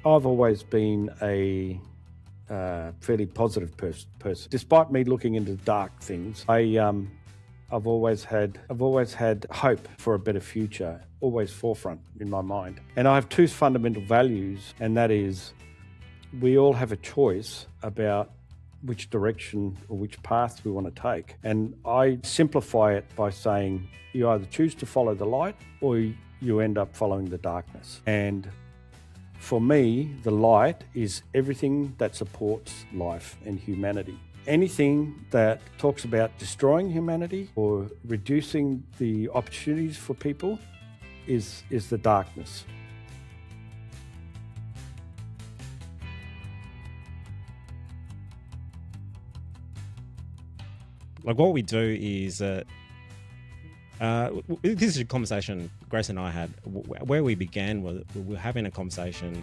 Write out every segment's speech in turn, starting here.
I've always been a fairly positive person. Despite me looking into dark things, I've always had hope for a better future, always forefront in my mind. And I have two fundamental values, and that is we all have a choice about which direction or which path we want to take. And I simplify it by saying you either choose to follow the light or you end up following the darkness. And for me, the light is everything that supports life and humanity. Anything that talks about destroying humanity or reducing the opportunities for people is the darkness. Like what we do is, this is a conversation Grace and I had. Where we began was we were having a conversation,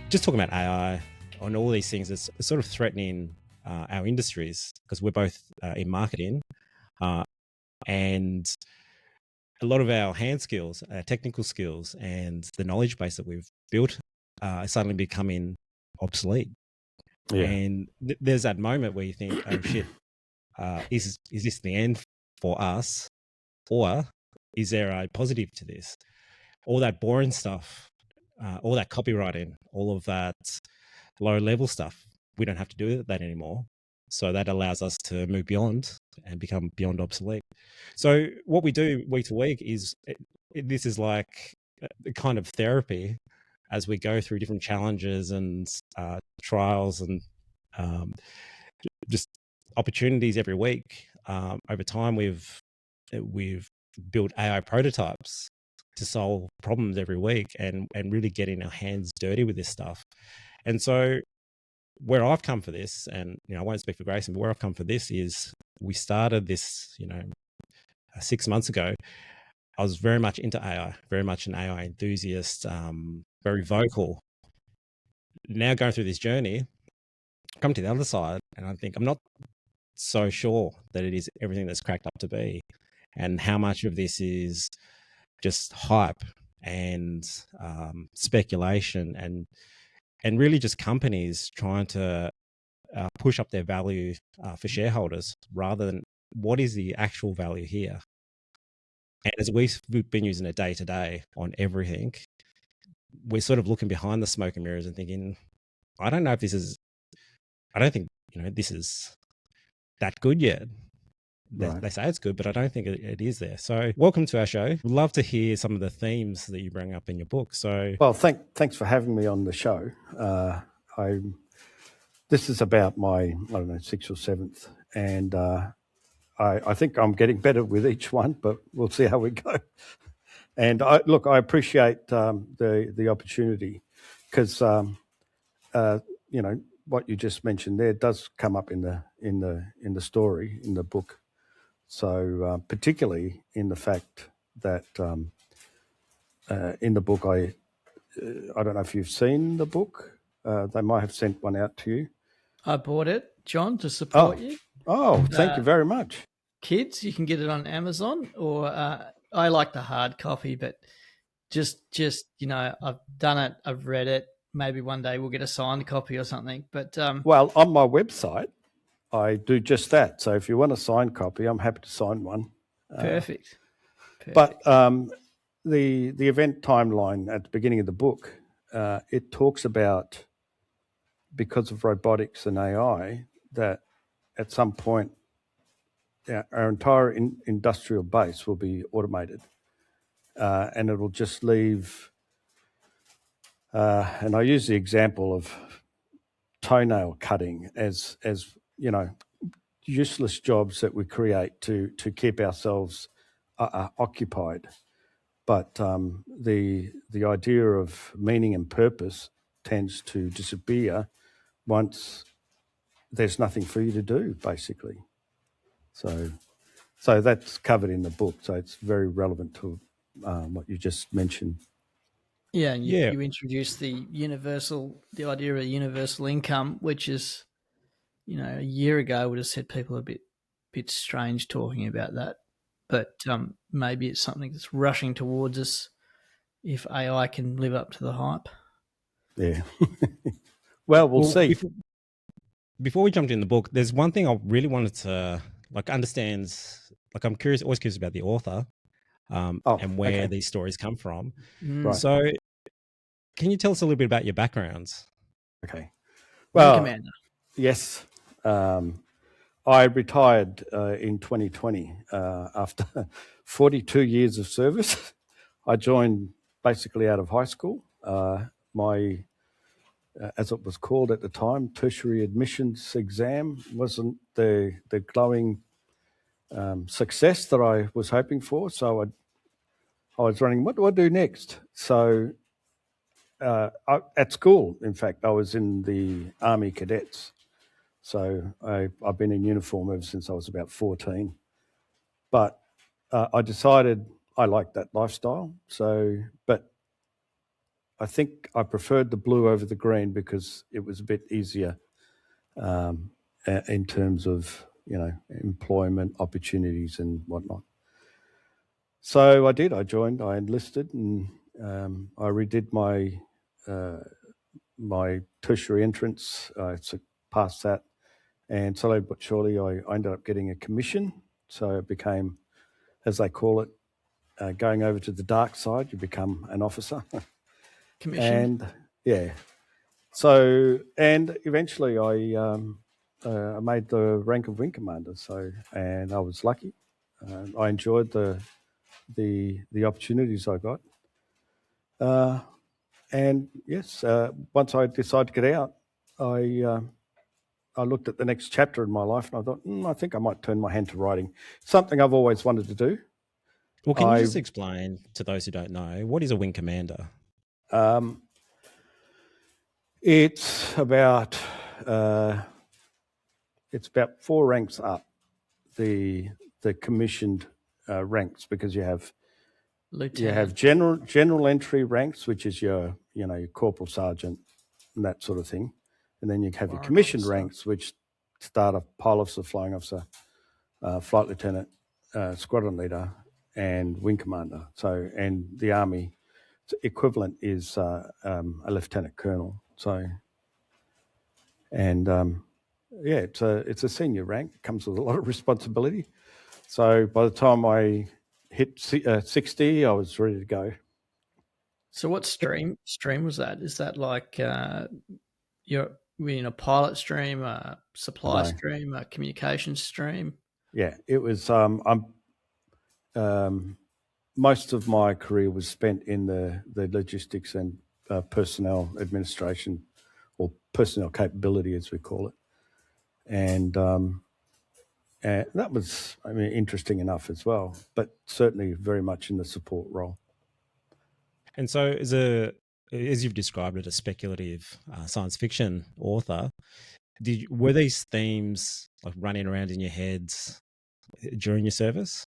just talking about AI and all these things that's sort of threatening our industries, because we're both in marketing, and a lot of our hand skills, our technical skills, and the knowledge base that we've built are suddenly becoming obsolete. Yeah. And there's that moment where you think, oh shit, is this the end for us, or is there a positive to this? All that boring stuff, all that copywriting, all of that low level stuff, we don't have to do that anymore. So that allows us to move beyond and become beyond obsolete. So what we do week to week is, this is like a kind of therapy as we go through different challenges and trials and just opportunities every week. Over time, we've built AI prototypes to solve problems every week and really getting our hands dirty with this stuff. And so where I've come for this, and I won't speak for Grayson, but where I've come for this is we started this 6 months ago. I was very much into AI, very much an AI enthusiast, very vocal. Now going through this journey, come to the other side, and I think I'm not so sure that it is everything that's cracked up to be, and how much of this is just hype and speculation and really just companies trying to push up their value for shareholders rather than what is the actual value here. And as we've been using it day to day on everything, we're sort of looking behind the smoke and mirrors and thinking, I don't think this is that good yet. Right. They say it's good, but I don't think it is there. So welcome to our show. We'd love to hear some of the themes that you bring up in your book. So, well, thanks for having me on the show. This is about my, 6th or 7th, and I think I'm getting better with each one, but we'll see how we go. And I appreciate the opportunity, because what you just mentioned there does come up in the story, in the book. So particularly in the fact that in the book, I don't know if you've seen the book. They might have sent one out to you. I bought it, John, to support you. Oh, thank you very much. Kids, you can get it on Amazon, or I like the hard copy, but just I've done it, I've read it. Maybe one day we'll get a signed copy or something. But well, on my website, I do just that. So if you want a signed copy, I'm happy to sign one. Perfect. But the event timeline at the beginning of the book, it talks about, because of robotics and AI, that at some point our entire industrial base will be automated, and it will just leave. And I use the example of toenail cutting as useless jobs that we create to keep ourselves occupied. But the idea of meaning and purpose tends to disappear once there's nothing for you to do, basically. So that's covered in the book. So it's very relevant to what you just mentioned. Yeah, and you introduced the idea of a universal income, which is, a year ago I would have said people are a bit strange talking about that, but maybe it's something that's rushing towards us if AI can live up to the hype. Yeah. Well, we'll see. Before we jumped in the book, there's one thing I really wanted to understand. I'm always curious about the author, and where these stories come from. Right. So, can you tell us a little bit about your backgrounds? Okay. Well, Commander. Yes. I retired in 2020 after 42 years of service. I joined basically out of high school. My as it was called at the time, tertiary admissions exam wasn't the glowing success that I was hoping for. So I was running, what do I do next? So at school, in fact, I was in the Army Cadets. So I've been in uniform ever since I was about 14. But I decided I liked that lifestyle. So, but I think I preferred the blue over the green because it was a bit easier in terms of, employment opportunities and whatnot. So I did. I joined. I enlisted, and I redid my tertiary entrance. I passed that, and slowly but surely, I ended up getting a commission. So it became, as they call it, going over to the dark side. You become an officer. Commission. And yeah. So, and eventually I made the rank of wing commander. So, and I was lucky. I enjoyed the opportunities I got. And yes, once I decided to get out, I looked at the next chapter in my life and I thought, I think I might turn my hand to writing. Something I've always wanted to do. Well, can you just explain to those who don't know, what is a wing commander? It's about 4 ranks up the commissioned ranks, because you have general entry ranks, which is your corporal, sergeant, and that sort of thing, and then you have your commissioned ranks, which start off pilot officer, flying officer, flight lieutenant, squadron leader, and wing commander. So, and the Army equivalent is a lieutenant colonel. So, and it's a senior rank. It comes with a lot of responsibility. So by the time I hit 60, I was ready to go. So what stream was that? Is that like you're in a pilot stream, a supply stream, a communications stream? Yeah, it was. Most of my career was spent in the logistics and personnel administration, or personnel capability, as we call it, and that was, interesting enough as well, but certainly very much in the support role. And so, as you've described it, a speculative science fiction author, were these themes like running around in your heads during your service,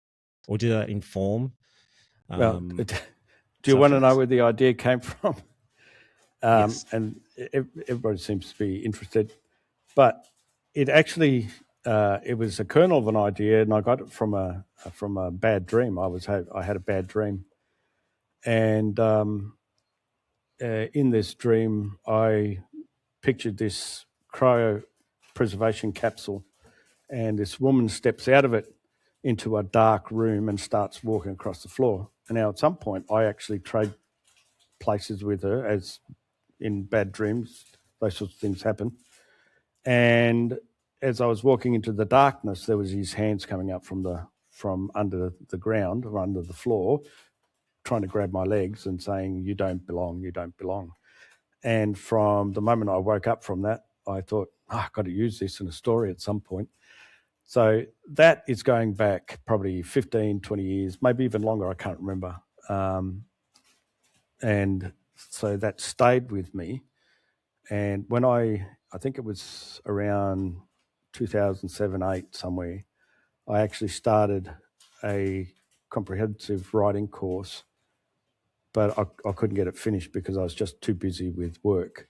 or did that inform? Well, do you want to know where the idea came from? Yes. And everybody seems to be interested, but it actually it was a kernel of an idea, and I got it from a bad dream. I had a bad dream, and in this dream, I pictured this cryopreservation capsule, and this woman steps out of it into a dark room and starts walking across the floor. And now at some point, I actually trade places with her, as in bad dreams, those sorts of things happen. And as I was walking into the darkness, there was his hands coming up from under the ground or under the floor, trying to grab my legs and saying, "You don't belong, you don't belong." And from the moment I woke up from that, I thought, I've got to use this in a story at some point. So that is going back probably 15, 20 years, maybe even longer, I can't remember. And so that stayed with me. And when I think it was around 2007, 8 somewhere, I actually started a comprehensive writing course, but I couldn't get it finished because I was just too busy with work.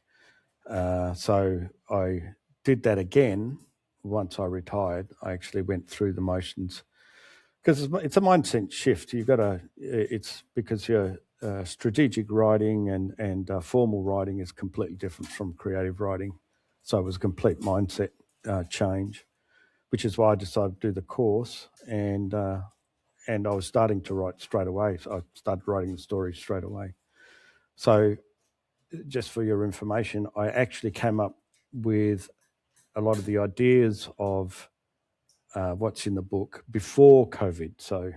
So I did that again. Once I retired, I actually went through the motions, because it's a mindset shift. It's because you're strategic writing and formal writing is completely different from creative writing. So it was a complete mindset change, which is why I decided to do the course. And I was starting to write straight away. So I started writing the story straight away. So just for your information, I actually came up with a lot of the ideas of what's in the book before COVID. So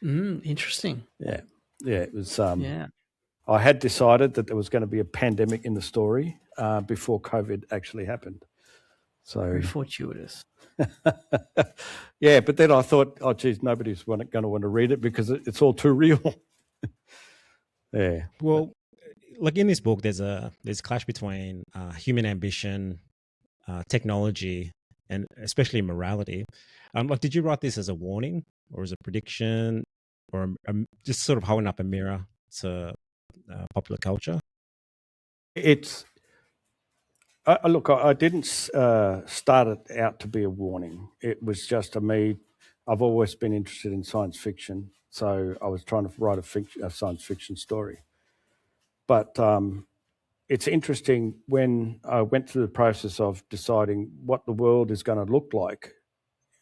interesting. Yeah, it was. I had decided that there was going to be a pandemic in the story before COVID actually happened. So very fortuitous. Yeah, but then I thought, oh, geez, nobody's going to want to read it because it's all too real. Yeah. Well, like in this book, there's a clash between human ambition, technology, and especially morality. Like, did you write this as a warning or as a prediction, or just sort of holding up a mirror to popular culture? It's look, I didn't start it out to be a warning. It was just me. I've always been interested in science fiction, so I was trying to write a science fiction story. But it's interesting when I went through the process of deciding what the world is going to look like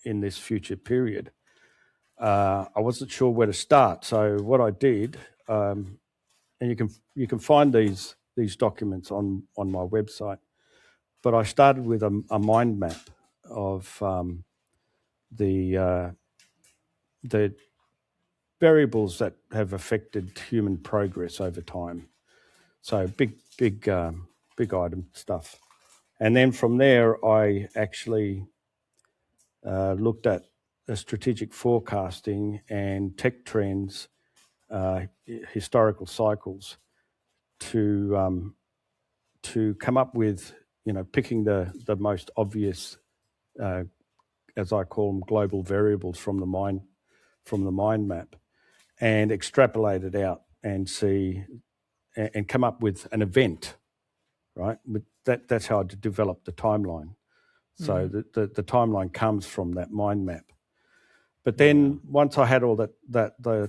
in this future period. I wasn't sure where to start. So what I did, and you can find these documents on my website, but I started with a mind map of the variables that have affected human progress over time. So big item stuff. And then from there, I actually looked at strategic forecasting and tech trends, historical cycles, to come up with, picking the most obvious, as I call them, global variables from the mind map, and extrapolate it out and see and come up with an event, right? That's how I developed the timeline. So the timeline comes from that mind map. But then once I had all the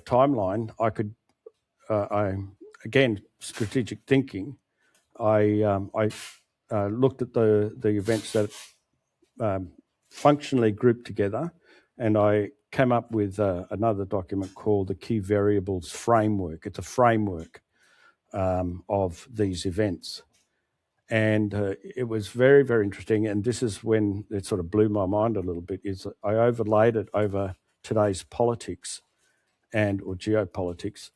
timeline, I could, again, strategic thinking. I looked at the events that functionally grouped together, and I came up with another document called the Key Variables Framework. It's a framework of these events. And it was very, very interesting. And this is when it sort of blew my mind a little bit, is I overlaid it over today's politics or geopolitics.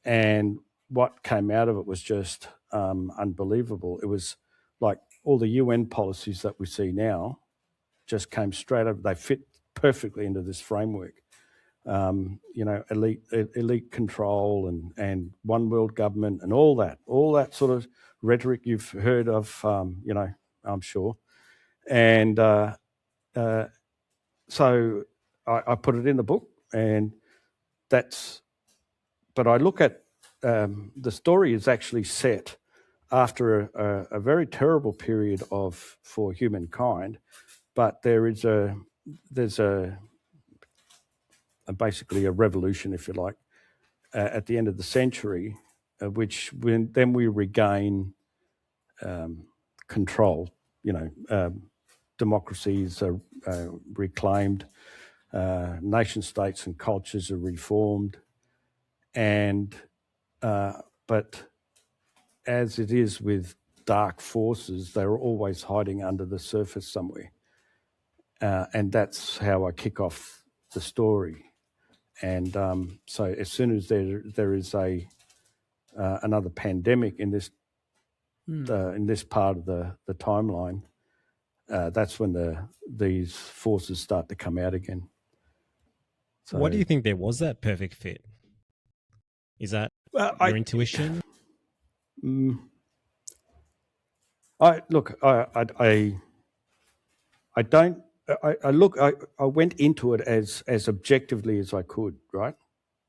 And what came out of it was just unbelievable. It was like all the UN policies that we see now just came straight over. They fit perfectly into this framework. Elite control and one world government and all that sort of rhetoric you've heard of, I'm sure. And so I put it in the book, and but I look at the story is actually set after a very terrible period for humankind, but there's basically a revolution, if you like, at the end of the century, then we regain control. Democracies are reclaimed, nation states and cultures are reformed, but as it is with dark forces, they're always hiding under the surface somewhere, and that's how I kick off the story. And so as soon as there is another pandemic in this part of the timeline, that's when these forces start to come out again. So, why do you think there was that perfect fit? Is that your intuition? I went into it as objectively as I could, right?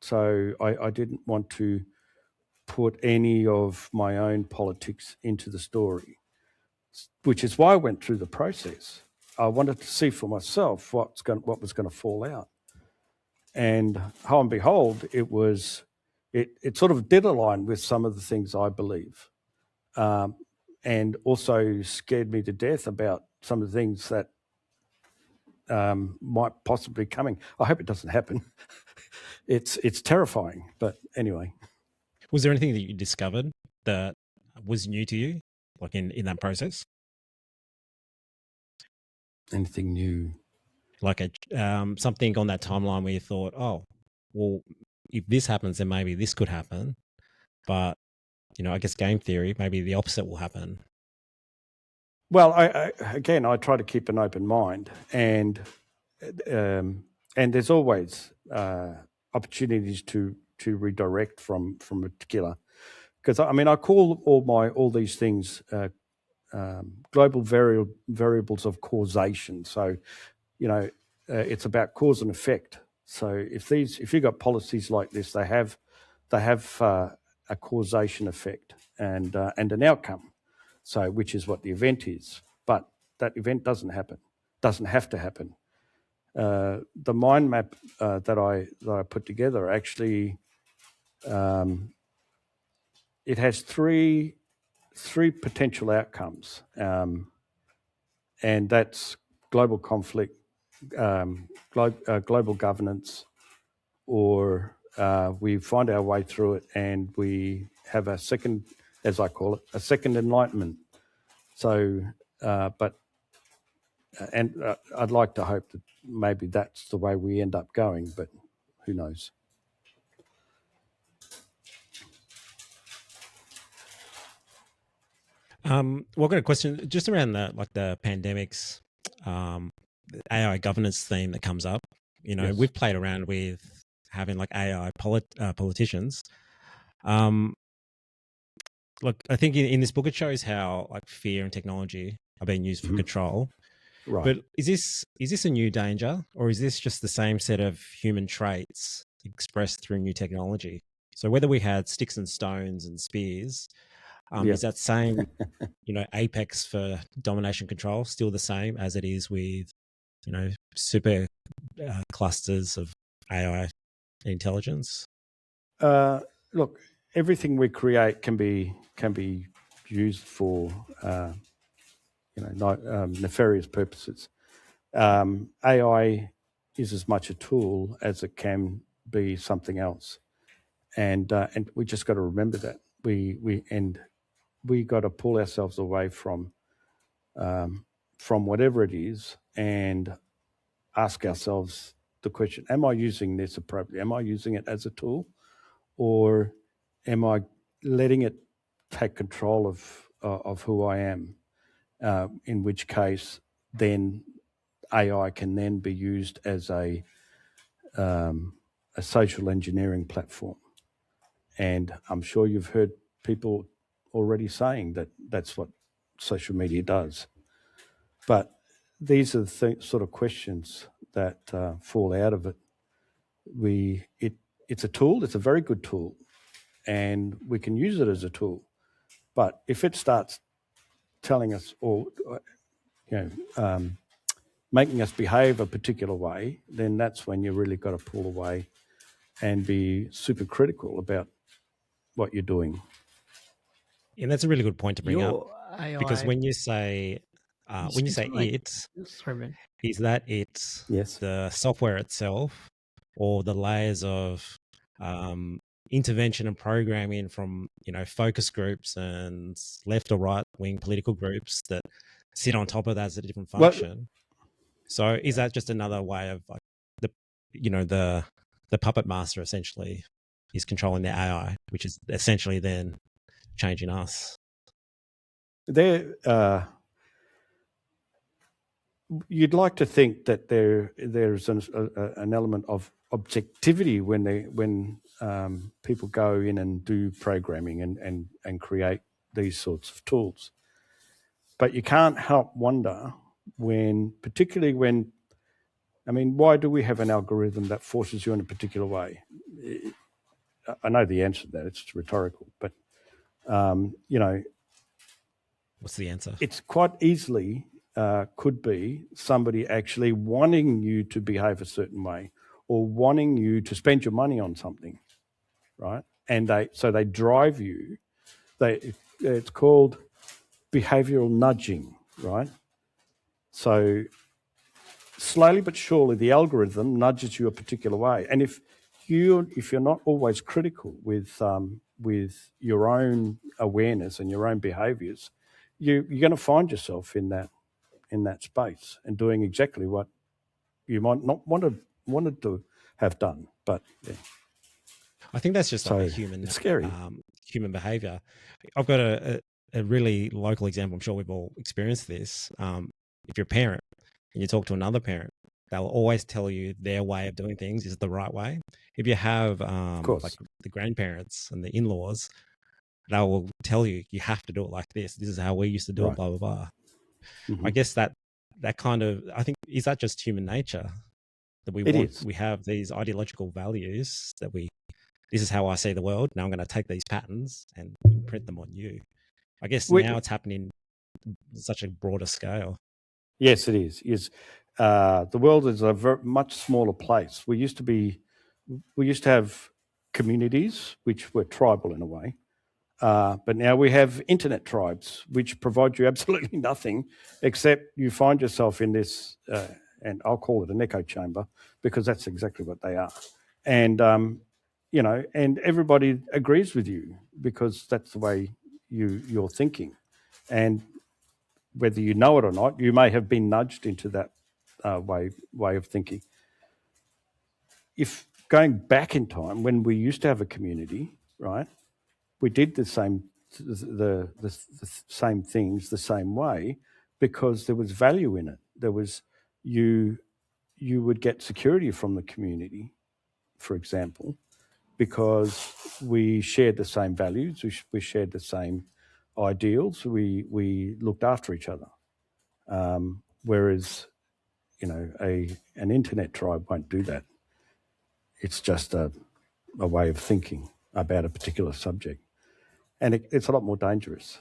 So I didn't want to put any of my own politics into the story, which is why I went through the process. I wanted to see for myself what was going to fall out. And lo and behold, it was it sort of did align with some of the things I believe, and also scared me to death about some of the things that might possibly be coming. I hope it doesn't happen. It's terrifying, but anyway. Was there anything that you discovered that was new to you, like in that process? Anything new? Like something on that timeline where you thought, oh, well, if this happens, then maybe this could happen. But, I guess game theory, maybe the opposite will happen. Well, I try to keep an open mind, and there's always opportunities to redirect from a particular, because I call all these things global variables of causation. So, it's about cause and effect. So if you've got policies like this, they have a causation effect and an outcome. So, which is what the event is, but that event doesn't have to happen. The mind map that I put together actually, it has three potential outcomes, and that's global conflict, global governance, or we find our way through it and we have a second, as I call it, a second enlightenment. So, I'd like to hope that maybe that's the way we end up going, but who knows? Well, I've got a question just around the pandemics, the AI governance theme that comes up. Yes. We've played around with having like AI politicians. Look, I think in this book it shows how like fear and technology are being used for control. Right. But is this a new danger, or is this just the same set of human traits expressed through new technology? So whether we had sticks and stones and spears, is that same, apex for domination control still the same as it is with, super clusters of AI intelligence? Look, everything we create can be used for nefarious purposes. AI is as much a tool as it can be something else, and we just got to remember that we got to pull ourselves away from whatever it is and ask ourselves the question: am I using this appropriately? Am I using it as a tool, or am I letting it take control of who I am? In which case, then AI can then be used as a social engineering platform. And I'm sure you've heard people already saying that that's what social media does. But these are the sort of questions that fall out of it. It's a tool. It's a very good tool, and we can use it as a tool. But if it starts telling us, or making us behave a particular way, then that's when you really got to pull away and be super critical about what you're doing. And that's a really good point to bring up, AI, because when you say is that it, Yes. the software itself, or the layers of intervention and programming from focus groups and left or right wing political groups that sit on top of that as a different function? So is that just another way of like the puppet master essentially is controlling the AI, which is essentially then changing us? You'd like to think that there's an element of objectivity when people go in and do programming and create these sorts of tools. But you can't help wonder particularly when, why do we have an algorithm that forces you in a particular way? I know the answer to that. It's rhetorical, but what's the answer? It's quite easily could be somebody actually wanting you to behave a certain way or wanting you to spend your money on something, right? and they drive you. It's called behavioral nudging, right? So slowly but surely, the algorithm nudges you a particular way, and if you're not always critical with your own awareness and your own behaviours, you're going to find yourself in that space and doing exactly what you might not wanted to have done. But yeah. I think that's just like a human, it's scary. Human behavior. I've got a really local example. I'm sure we've all experienced this. If you're a parent and you talk to another parent, they'll always tell you their way of doing things is the right way. If you have like the grandparents and the in-laws, they will tell you have to do it like this. This is how we used to do it, blah, blah, blah. Mm-hmm. I guess that kind of, I think, is that just human nature? That we have these ideological values that this is how I see the world. Now I'm going to take these patterns and imprint them on you. I guess now it's happening such a broader scale. Yes, it is. The world is a much smaller place. We used to have communities which were tribal in a way, but now we have internet tribes which provide you absolutely nothing except you find yourself in this, and I'll call it an echo chamber because that's exactly what they are. And and everybody agrees with you because that's the way you're thinking, and whether you know it or not, you may have been nudged into that way of thinking. If going back in time, when we used to have a community, right, we did the same same things the same way because there was value in it. There was you would get security from the community, for example, because we shared the same values, we shared the same ideals, we looked after each other. Whereas, an internet tribe won't do that. It's just a way of thinking about a particular subject. And it's a lot more dangerous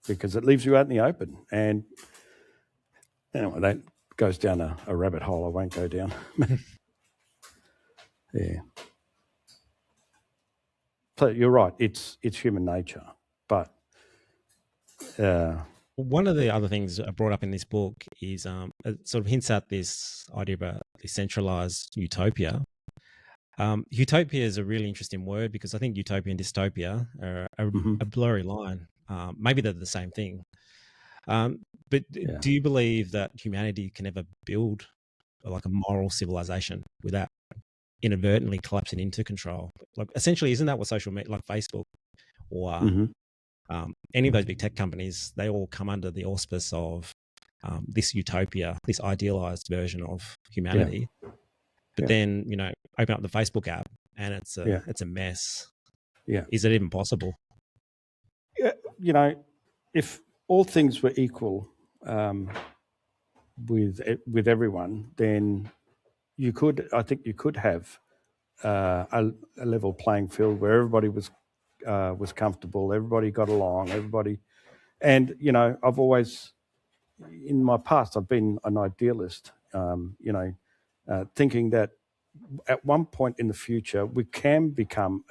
because it leaves you out in the open. And anyway, that goes down a rabbit hole I won't go down. Yeah. So you're right, it's human nature. But one of the other things brought up in this book is it sort of hints at this idea about decentralized utopia. Utopia is a really interesting word because I think utopia and dystopia are a blurry line. Maybe they're the same thing. But do you believe that humanity can ever build like a moral civilization without inadvertently collapsing into control? Like essentially, isn't that what social media, like Facebook or any of those big tech companies, they all come under the auspice of this utopia, this idealized version of humanity. Yeah. But then, open up the Facebook app and it's a mess. Yeah. Is it even possible? Yeah, if all things were equal with everyone, then I think you could have a level playing field where everybody was comfortable, everybody got along, and I've always, in my past, I've been an idealist, thinking that at one point in the future we can become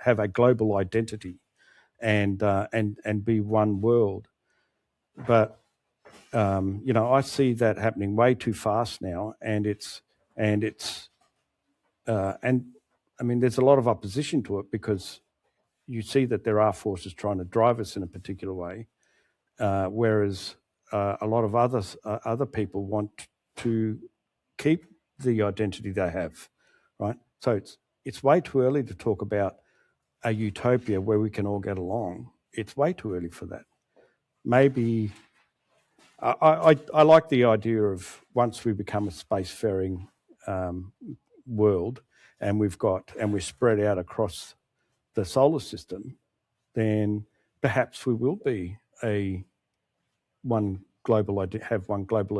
have a global identity and be one world, but I see that happening way too fast now, and I mean, there's a lot of opposition to it because you see that there are forces trying to drive us in a particular way, whereas a lot of other people want to keep the identity they have, right? So it's way too early to talk about a utopia where we can all get along. It's way too early for that. Maybe I like the idea of once we become a spacefaring world and we're spread out across the solar system, then perhaps we will be have one global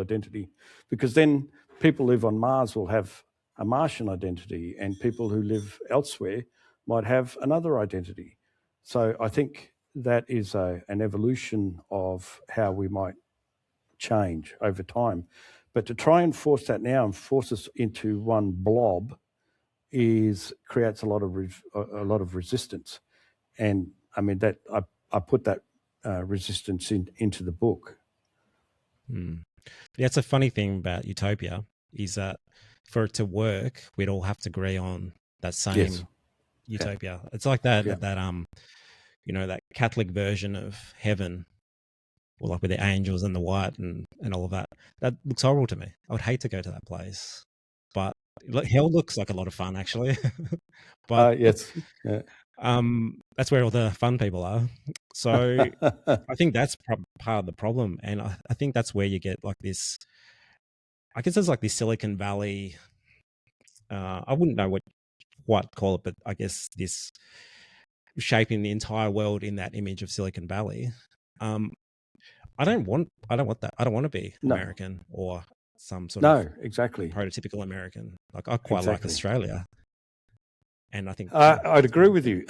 identity, because then people who live on Mars will have a Martian identity, and people who live elsewhere might have another identity. So I think that is an evolution of how we might change over time. But to try and force that now and force us into one blob creates a lot of resistance, and I mean that I put that resistance into the book. That's a funny thing about utopia is that for it to work, we'd all have to agree on that same utopia. Yeah. It's like that that Catholic version of heaven, or like with the angels and the white and all of that. That looks horrible to me. I would hate to go to that place, but hell looks like a lot of fun actually. But yes, yeah. That's where all the fun people are. So I think that's part of the problem, and I think that's where you get like this. I guess there's like this Silicon Valley. I wouldn't know what call it, but I guess this shaping the entire world in that image of Silicon Valley. I don't want that. I don't want to be American or some sort of exactly prototypical American. Like I quite like Australia, and I think I'd agree with you.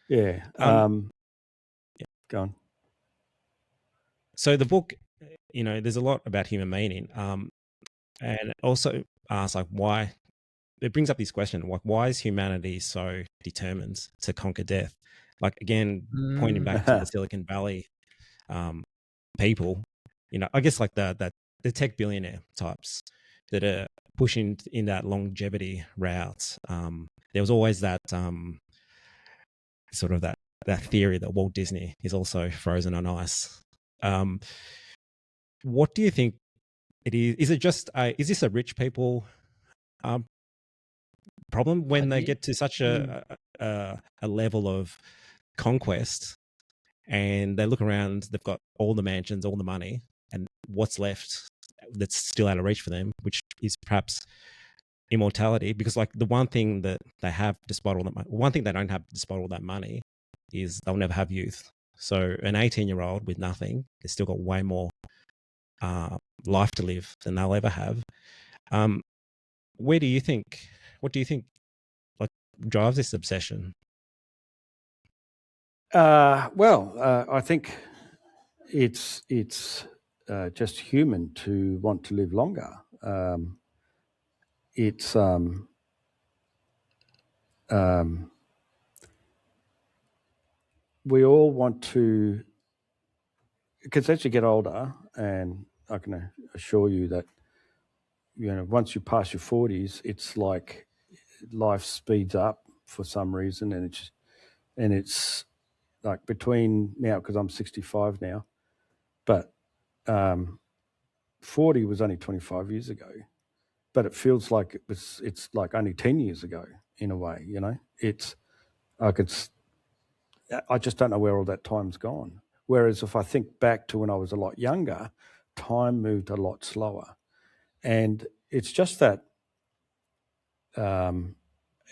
Yeah. Go on. So the book, there's a lot about human meaning, and it also asks like why. It brings up this question: like, why is humanity so determined to conquer death? Like again, pointing back to the Silicon Valley people, I guess like the tech billionaire types that are pushing in that longevity route. There was always that sort of that theory that Walt Disney is also frozen on ice. What do you think it is? Is it just is this a rich people problem when they get to such a level of conquest, and they look around, they've got all the mansions, all the money, and what's left that's still out of reach for them, which is perhaps immortality? Because like the one thing that they have despite all that money, one thing they don't have despite all that money is they'll never have youth. So an 18-year-old with nothing has still got way more life to live than they'll ever have. What do you think like drives this obsession? I think it's just human to want to live longer. We all want to, because as you get older, and I can assure you that once you pass your 40s, it's like life speeds up for some reason, and it's like between now, because I'm 65 now, but 40 was only 25 years ago, but it feels like it's like only 10 years ago in a way. I just don't know where all that time's gone. Whereas if I think back to when I was a lot younger, time moved a lot slower. And it's just that, and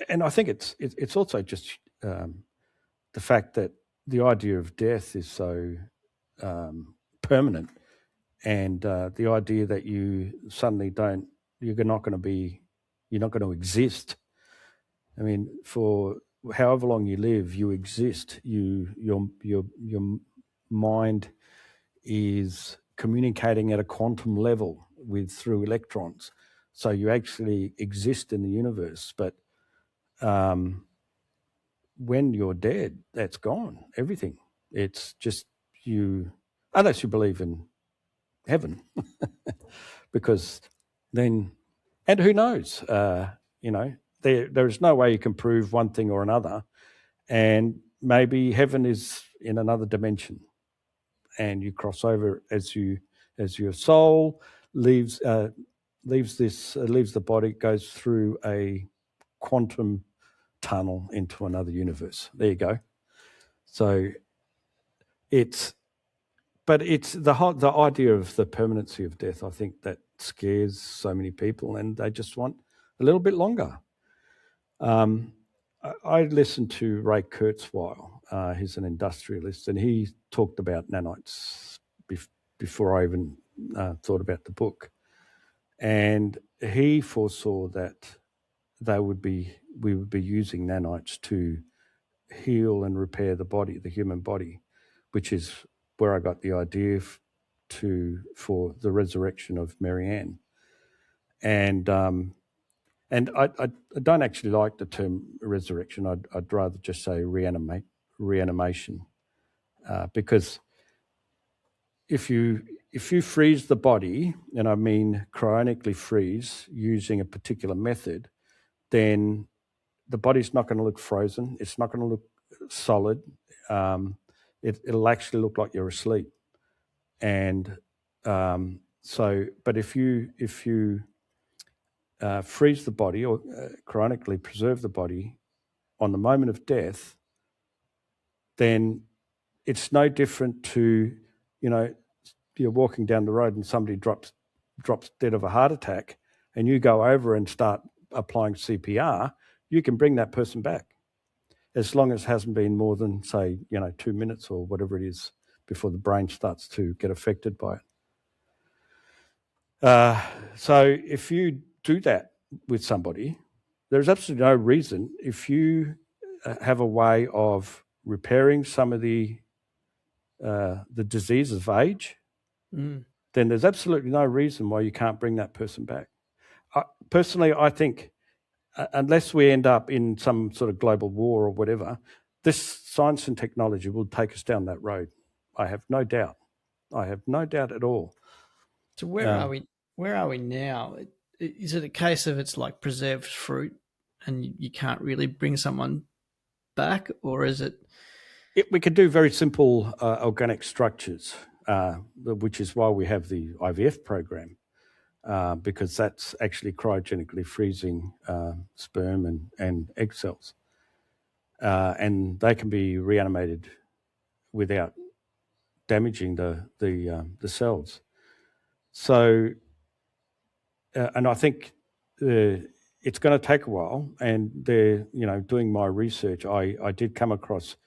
I think it's also just the fact that the idea of death is so permanent, and the idea that you suddenly you're not going to exist. I mean, for however long you live, you exist. Your mind is communicating at a quantum level through electrons, so you actually exist in the universe. But when you're dead, that's gone. Everything. It's just you, unless you believe in heaven, because then, and who knows? There is no way you can prove one thing or another, and maybe heaven is in another dimension, and you cross over as your soul leaves the body, goes through a quantum tunnel into another universe. There you go. So it's the idea of the permanency of death. I think that scares so many people, and they just want a little bit longer. I listened to Ray Kurzweil. He's an industrialist, and he talked about nanites before I even thought about the book. And he foresaw that we would be using nanites to heal and repair the body, the human body, which is where I got the idea for the resurrection of Marianne. And And I don't actually like the term resurrection. I'd rather just say reanimation, because if you freeze the body, and I mean cryonically freeze using a particular method, then the body's not going to look frozen. It's not going to look solid. It'll actually look like you're asleep. And but if you freeze the body or cryonically preserve the body on the moment of death, then it's no different to, you're walking down the road and somebody drops dead of a heart attack, and you go over and start applying CPR. You can bring that person back, as long as it hasn't been more than, say, 2 minutes or whatever it is before the brain starts to get affected by it. So if you do that with somebody, there's absolutely no reason, if you have a way of repairing some of the diseases of age, then there's absolutely no reason why you can't bring that person back. Personally, I think unless we end up in some sort of global war or whatever, this science and technology will take us down that road. I have no doubt. I have no doubt at all. So where are we? Where are we now? Is it a case of it's like preserved fruit, and you can't really bring someone back, or is it? We could do very simple organic structures, which is why we have the IVF program, because that's actually cryogenically freezing sperm and egg cells, and they can be reanimated without damaging the cells. So, and I think it's going to take a while. And they're, doing my research, I did come across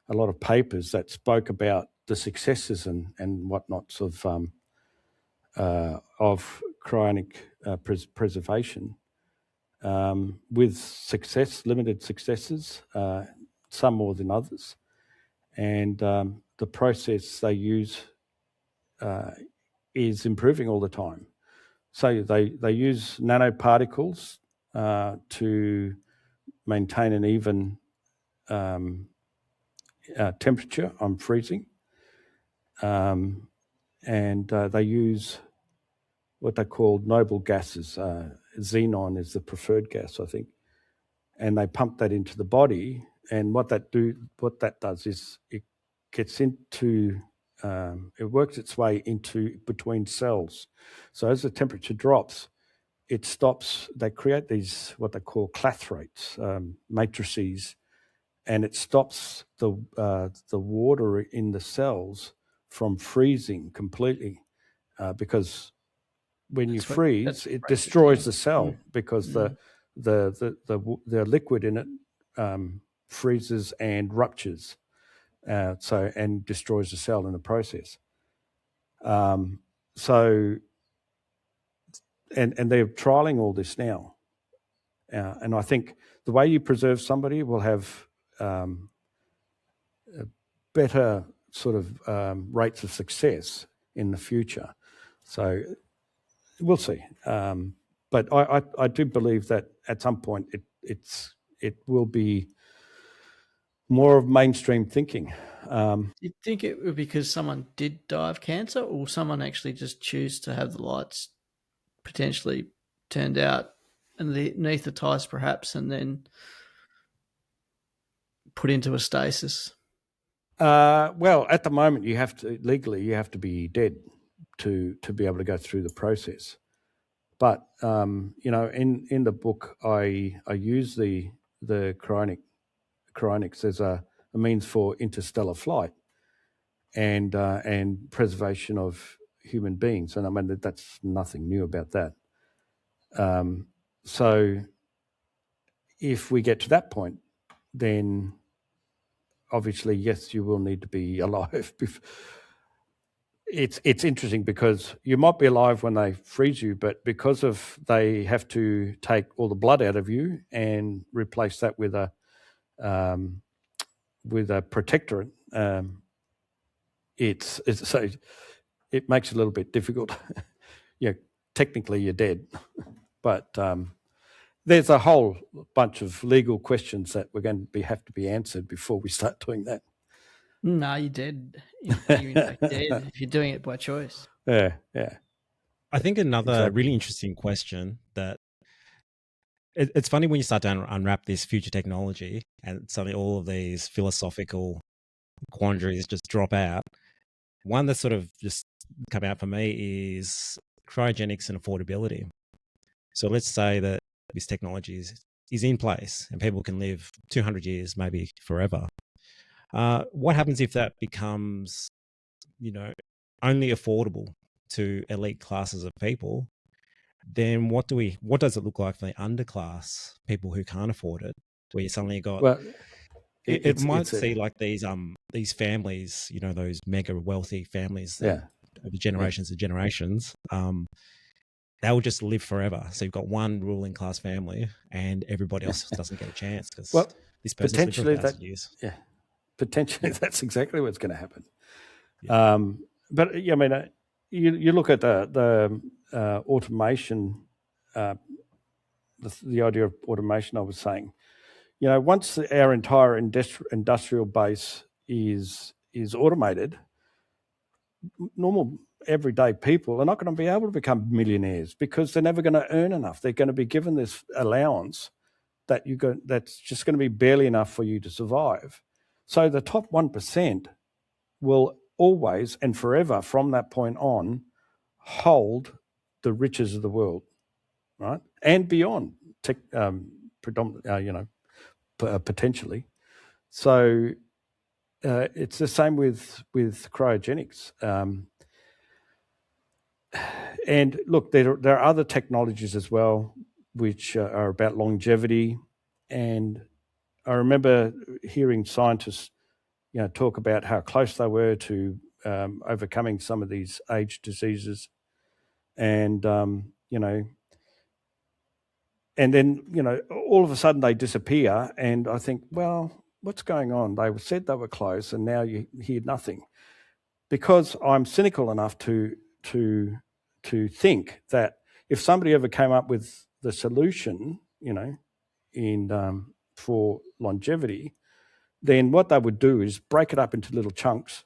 a lot of papers that spoke about the successes and whatnots of cryonic preservation, with limited successes, some more than others, and the process they use is improving all the time. So they use nanoparticles to maintain an even temperature on freezing, and they use what they call noble gases. Xenon is the preferred gas, I think, and they pump that into the body. And what that does is it gets into it works its way into between cells. So as the temperature drops, it stops. They create these what they call clathrates, matrices, and it stops the water in the cells from freezing completely, because when you freeze, it destroys the cell, because the liquid in it freezes and ruptures, and destroys the cell in the process. So, and they're trialing all this now, and I think the way you preserve somebody will have better sort of rates of success in the future. So we'll see. But I do believe that at some point it will be more of mainstream thinking. Do you think it would be because someone did die of cancer, or someone actually just choose to have the lights potentially turned out and anaesthetized perhaps, and then put into a stasis? Well, at the moment, you have to be dead to be able to go through the process. But in the book, I use the cryonics as a means for interstellar flight and preservation of human beings, and I mean that's nothing new about that. So if we get to that point, then obviously, yes, you will need to be alive. It's interesting because you might be alive when they freeze you, but because of they have to take all the blood out of you and replace that with a protectorant, so it makes it a little bit difficult. Technically you're dead, but there's a whole bunch of legal questions that we're going to have to be answered before we start doing that. No, you're dead. You're in fact dead if you're doing it by choice. Yeah. I think another really interesting question that it's funny when you start to unwrap this future technology and suddenly all of these philosophical quandaries just drop out. One that sort of just come out for me is cryogenics and affordability. So let's say that this technology is in place and people can live 200 years, maybe forever. What happens if that becomes, only affordable to elite classes of people? Then what does it look like for the underclass, people who can't afford it, where you suddenly got, well, it might see like these families, those mega wealthy families that over generations and generations, they will just live forever. So you've got one ruling class family and everybody else doesn't get a chance because this person's lived for 1,000 years. Yeah, potentially that's exactly what's going to happen. Yeah. But I mean, you look at the automation, the idea of automation. I was saying, once our entire industrial base is automated, normal everyday people are not going to be able to become millionaires because they're never going to earn enough. They're going to be given this allowance that's just going to be barely enough for you to survive. So the top 1% will always and forever from that point on hold the riches of the world, right? And beyond, potentially. So it's the same with cryogenics. And look, there are other technologies as well which are about longevity. And I remember hearing scientists, talk about how close they were to overcoming some of these age diseases, and and then all of a sudden they disappear, and I think, well, what's going on? They said they were close, and now you hear nothing. Because I'm cynical enough to think that if somebody ever came up with the solution, for longevity, then what they would do is break it up into little chunks,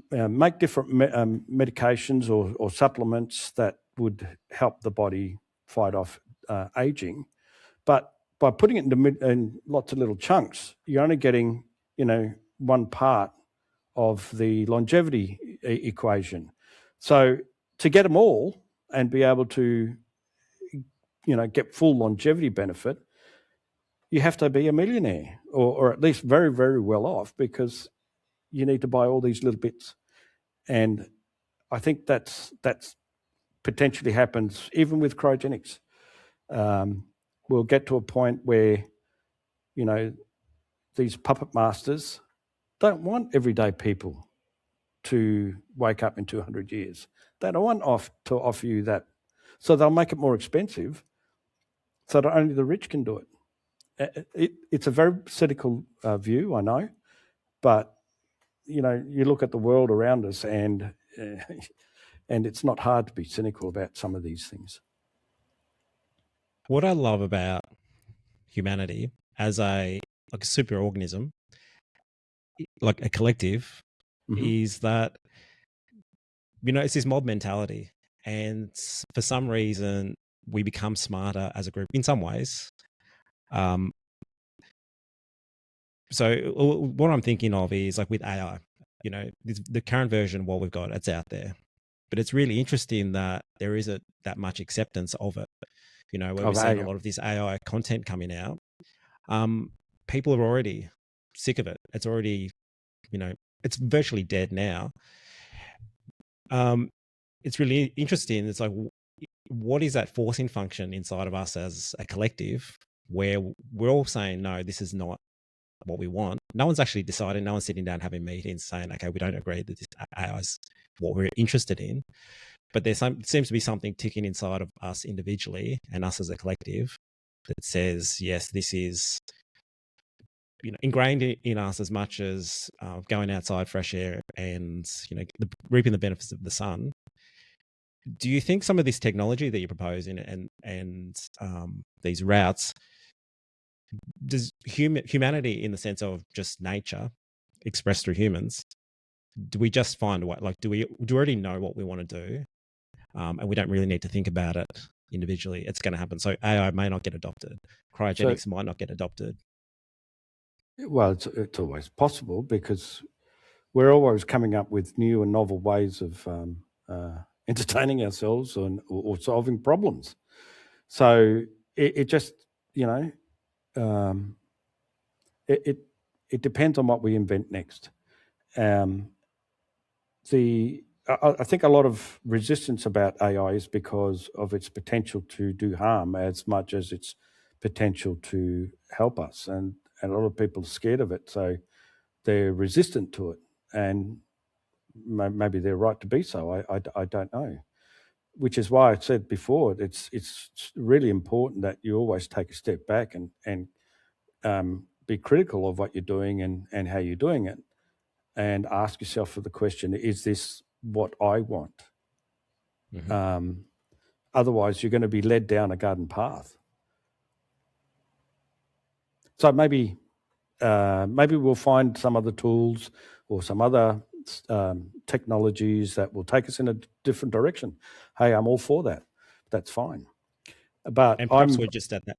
make different medications or supplements that would help the body fight off aging. But by putting it in lots of little chunks, you're only getting, one part of the longevity equation. So to get them all and be able to, get full longevity benefit, you have to be a millionaire or at least very, very well off, because you need to buy all these little bits. And I think that's potentially happens even with cryogenics. We'll get to a point where, these puppet masters don't want everyday people to wake up in 200 years. They don't want to offer you that. So they'll make it more expensive so that only the rich can do it. It's a very cynical view, I know, but you look at the world around us, and it's not hard to be cynical about some of these things. What I love about humanity as a superorganism, like a collective, is that it's this mob mentality, and for some reason we become smarter as a group in some ways. So what I'm thinking of is like with AI, the current version of what we've got, it's out there, but it's really interesting that there isn't that much acceptance of it. Where we're seeing a lot of this AI content coming out. People are already sick of it. It's already, it's virtually dead now. It's really interesting. It's like, what is that forcing function inside of us as a collective where we're all saying, no, this is not what we want. No one's actually decided. No one's sitting down having meetings saying, okay, we don't agree that this AI is what we're interested in. But seems to be something ticking inside of us individually and us as a collective that says, yes, this is ingrained in us as much as going outside, fresh air, and reaping the benefits of the sun. do you think some of this technology that you propose and these routes, does humanity, in the sense of just nature expressed through humans, do we just find a way? Like, do we already know what we want to do, and we don't really need to think about it individually? It's going to happen. So AI may not get adopted. Cryogenics might not get adopted. Well, it's always possible, because we're always coming up with new and novel ways of entertaining ourselves or solving problems. So it just, it depends on what we invent next. I think a lot of resistance about AI is because of its potential to do harm as much as its potential to help us, and a lot of people are scared of it, so they're resistant to it, and maybe they're right to be so. I don't know. Which is why I said before, it's really important that you always take a step back and be critical of what you're doing and how you're doing it, and ask yourself the question: is this what I want? Mm-hmm. Otherwise, you're going to be led down a garden path. So maybe we'll find some other tools or some other technologies that will take us in a different direction. Hey, I'm all for that. That's fine. But and perhaps we're just at that.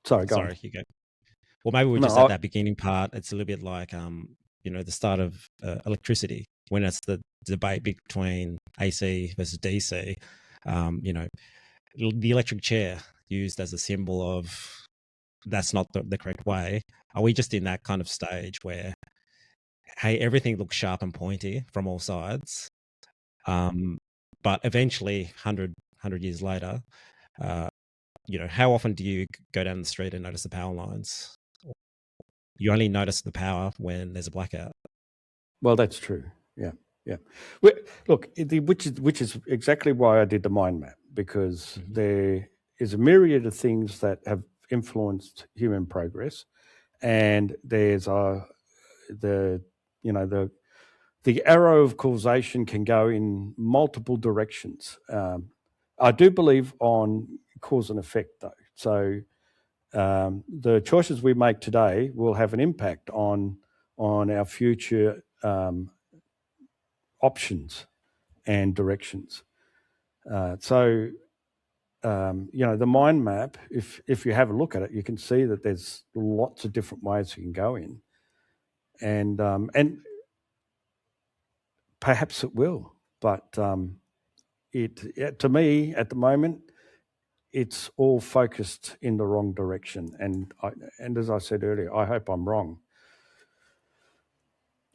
Sorry, go on. You go. Well, maybe we're just at that beginning part. It's a little bit like, the start of electricity, when it's the debate between AC versus DC. The electric chair used as a symbol of that's not the correct way. Are we just in that kind of stage where, hey, everything looks sharp and pointy from all sides, but eventually, 100 years later, how often do you go down the street and notice the power lines? You only notice the power when there's a blackout. Well, that's true. Yeah. Look, which is exactly why I did the mind map, because there is a myriad of things that have influenced human progress, and there's the arrow of causation can go in multiple directions. I do believe on cause and effect, though. So the choices we make today will have an impact on our future options and directions. The mind map, if you have a look at it, you can see that there's lots of different ways you can go in, and perhaps it will, but to me at the moment, it's all focused in the wrong direction, and as I said earlier, I hope I'm wrong.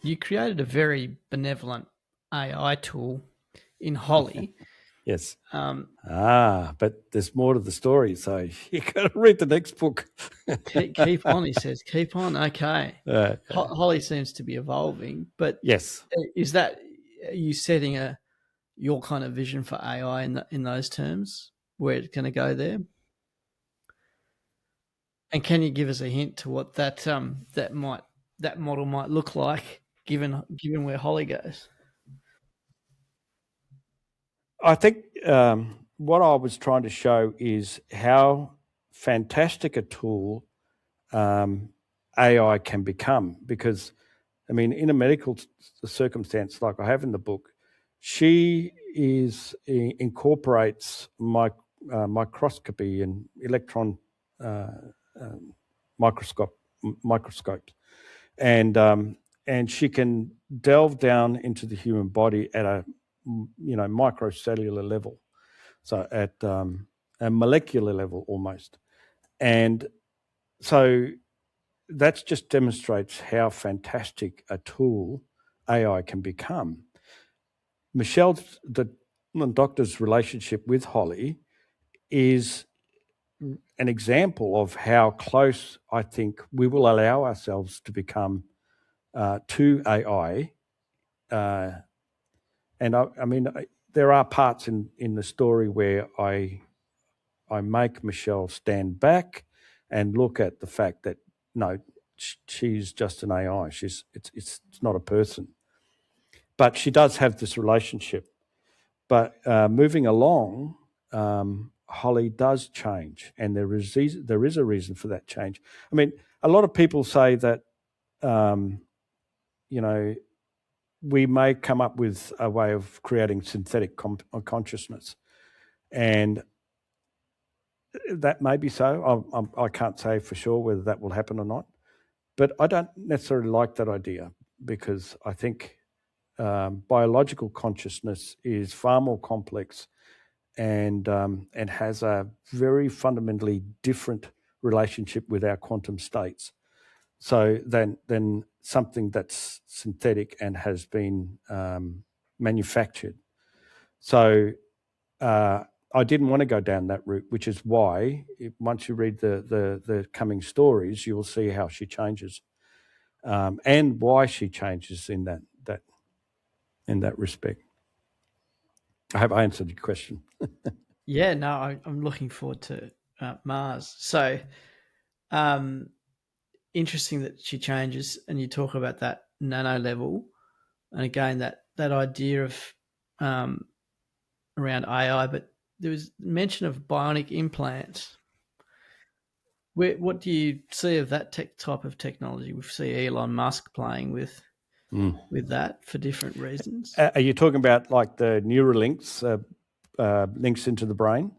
You created a very benevolent AI tool in Holly. Yes. But there's more to the story, so you got to read the next book. Keep on, he says. Keep on. Okay. Holly seems to be evolving, but yes, are you setting your kind of vision for AI in those terms, where it's going to go there? And can you give us a hint to what that model might look like, given where Holly goes? I think what I was trying to show is how fantastic a tool AI can become, because, I mean, in a medical circumstance like I have in the book, she incorporates microscopy and electron microscopes, and she can delve down into the human body at a microcellular level, so at a molecular level almost, and so that just demonstrates how fantastic a tool AI can become. Michelle's, the doctor's relationship with Holly, is an example of how close I think we will allow ourselves to become to AI. And I mean, there are parts in the story where I make Michelle stand back and look at the fact that no, she's just an AI. It's not a person, but she does have this relationship. But moving along, Holly does change, and there is a reason for that change. I mean, a lot of people say that, we may come up with a way of creating synthetic consciousness, and that may be so. I can't say for sure whether that will happen or not, but I don't necessarily like that idea, because I think biological consciousness is far more complex and has a very fundamentally different relationship with our quantum states. So than something that's synthetic and has been manufactured. So I didn't want to go down that route, which is why once you read the coming stories, you will see how she changes, and why she changes in that respect. I hope I answered your question. Yeah, no, I'm looking forward to Mars. So, interesting that she changes, and you talk about that nano level, and again that idea of around AI, but there was mention of bionic implants. What do you see of that type of technology? We see Elon Musk playing with that for different reasons. Are you talking about like the Neuralinks, links into the brain?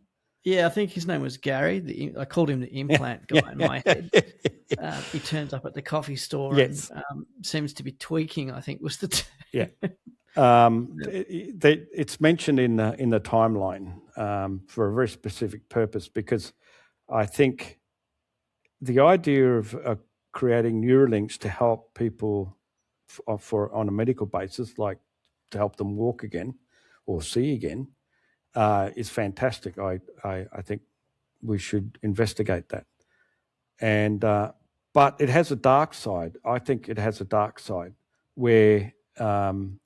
Yeah, I think his name was Gary. I called him the implant guy in my head. He turns up at the coffee store and seems to be tweaking, I think was the yeah. It's mentioned in the timeline for a very specific purpose, because I think the idea of creating Neuralinks to help people on a medical basis, like to help them walk again or see again, is fantastic. I think we should investigate that. And but it has a dark side. I think it has a dark side where, and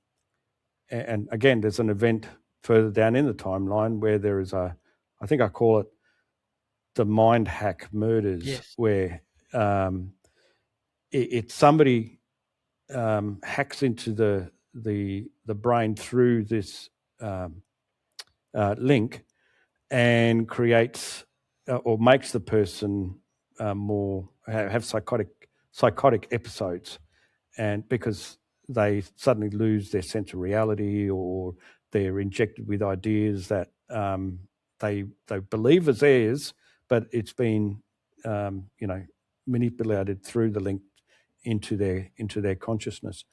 again, there's an event further down in the timeline where there is I think I call it the mind hack murders, where it's somebody hacks into the brain through this link and creates or makes the person more have psychotic episodes, and because they suddenly lose their sense of reality, or they're injected with ideas that they believe as theirs, but it's been manipulated through the link into their consciousness.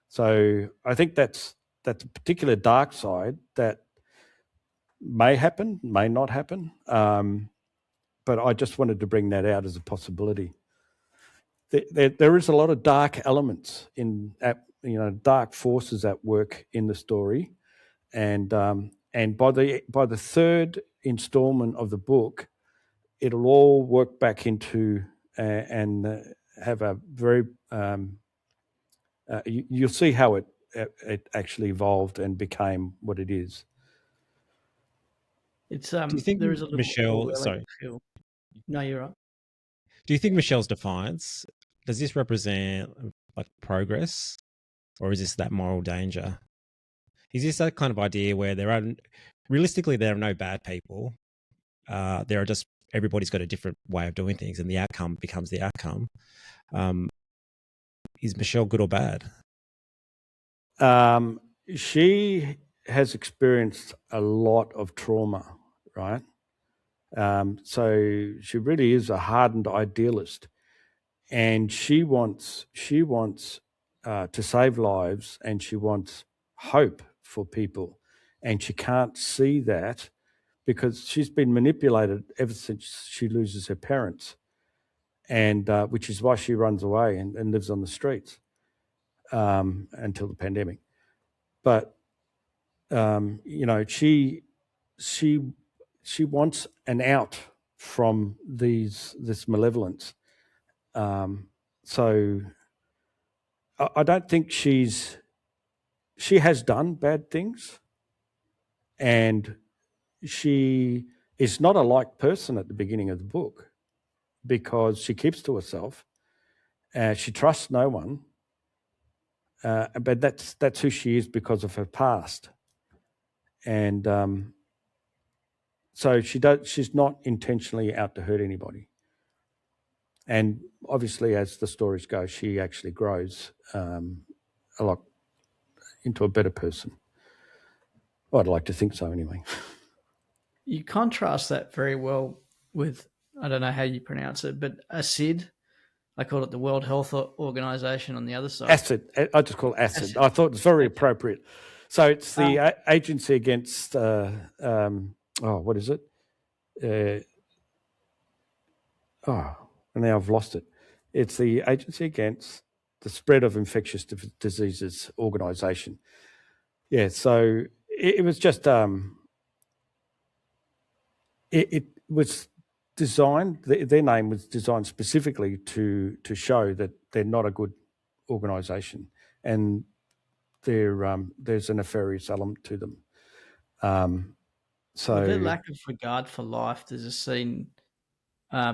So I think that's a particular dark side that may happen, may not happen, but I just wanted to bring that out as a possibility. There is a lot of dark elements dark forces at work in the story, and by the third installment of the book, it'll all work back into and have a very you'll see how it actually evolved and became what it is. It's Do you think there is a little Michelle? Sorry, feel. No, you're right. Do you think Michelle's defiance, does this represent like progress, or is this that moral danger? Is this that kind of idea where realistically there are no bad people? There are just, everybody's got a different way of doing things, and the outcome becomes the outcome. Is Michelle good or bad? She has experienced a lot of trauma, right? So she really is a hardened idealist, and she wants to save lives, and she wants hope for people, and she can't see that because she's been manipulated ever since she loses her parents, and which is why she runs away and lives on the streets until the pandemic. But she wants an out from this malevolence. So I don't think she has done bad things, and she is not a liked person at the beginning of the book because she keeps to herself. She trusts no one, but that's who she is because of her past. and so she's not intentionally out to hurt anybody. And obviously, as the stories go, she actually grows a lot into a better person. Well, I'd like to think so anyway. You contrast that very well with, I don't know how you pronounce it, but ACID. I call it the World Health Organization on the other side. ACID. I just call it ACID. I thought it was very appropriate. So it's the agency against, what is it? And now I've lost it. It's the Agency Against the Spread of Infectious Diseases Organisation. Yeah, so it was just, it was designed, their name was designed specifically to show that they're not a good organisation, and there's a nefarious element to them. So with their lack of regard for life, there's a scene,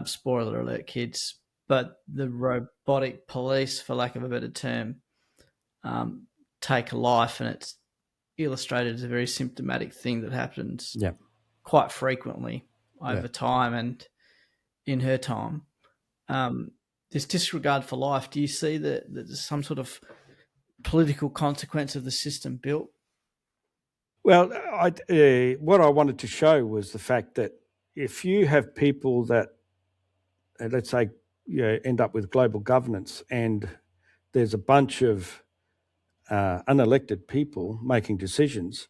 spoiler alert, kids, but the robotic police, for lack of a better term, take a life, and it's illustrated as a very symptomatic thing that happens quite frequently over time and in her time. This disregard for life, do you see that there's some sort of political consequence of the system built? Well, what I wanted to show was the fact that if you have people that, let's say, end up with global governance, and there's a bunch of unelected people making decisions,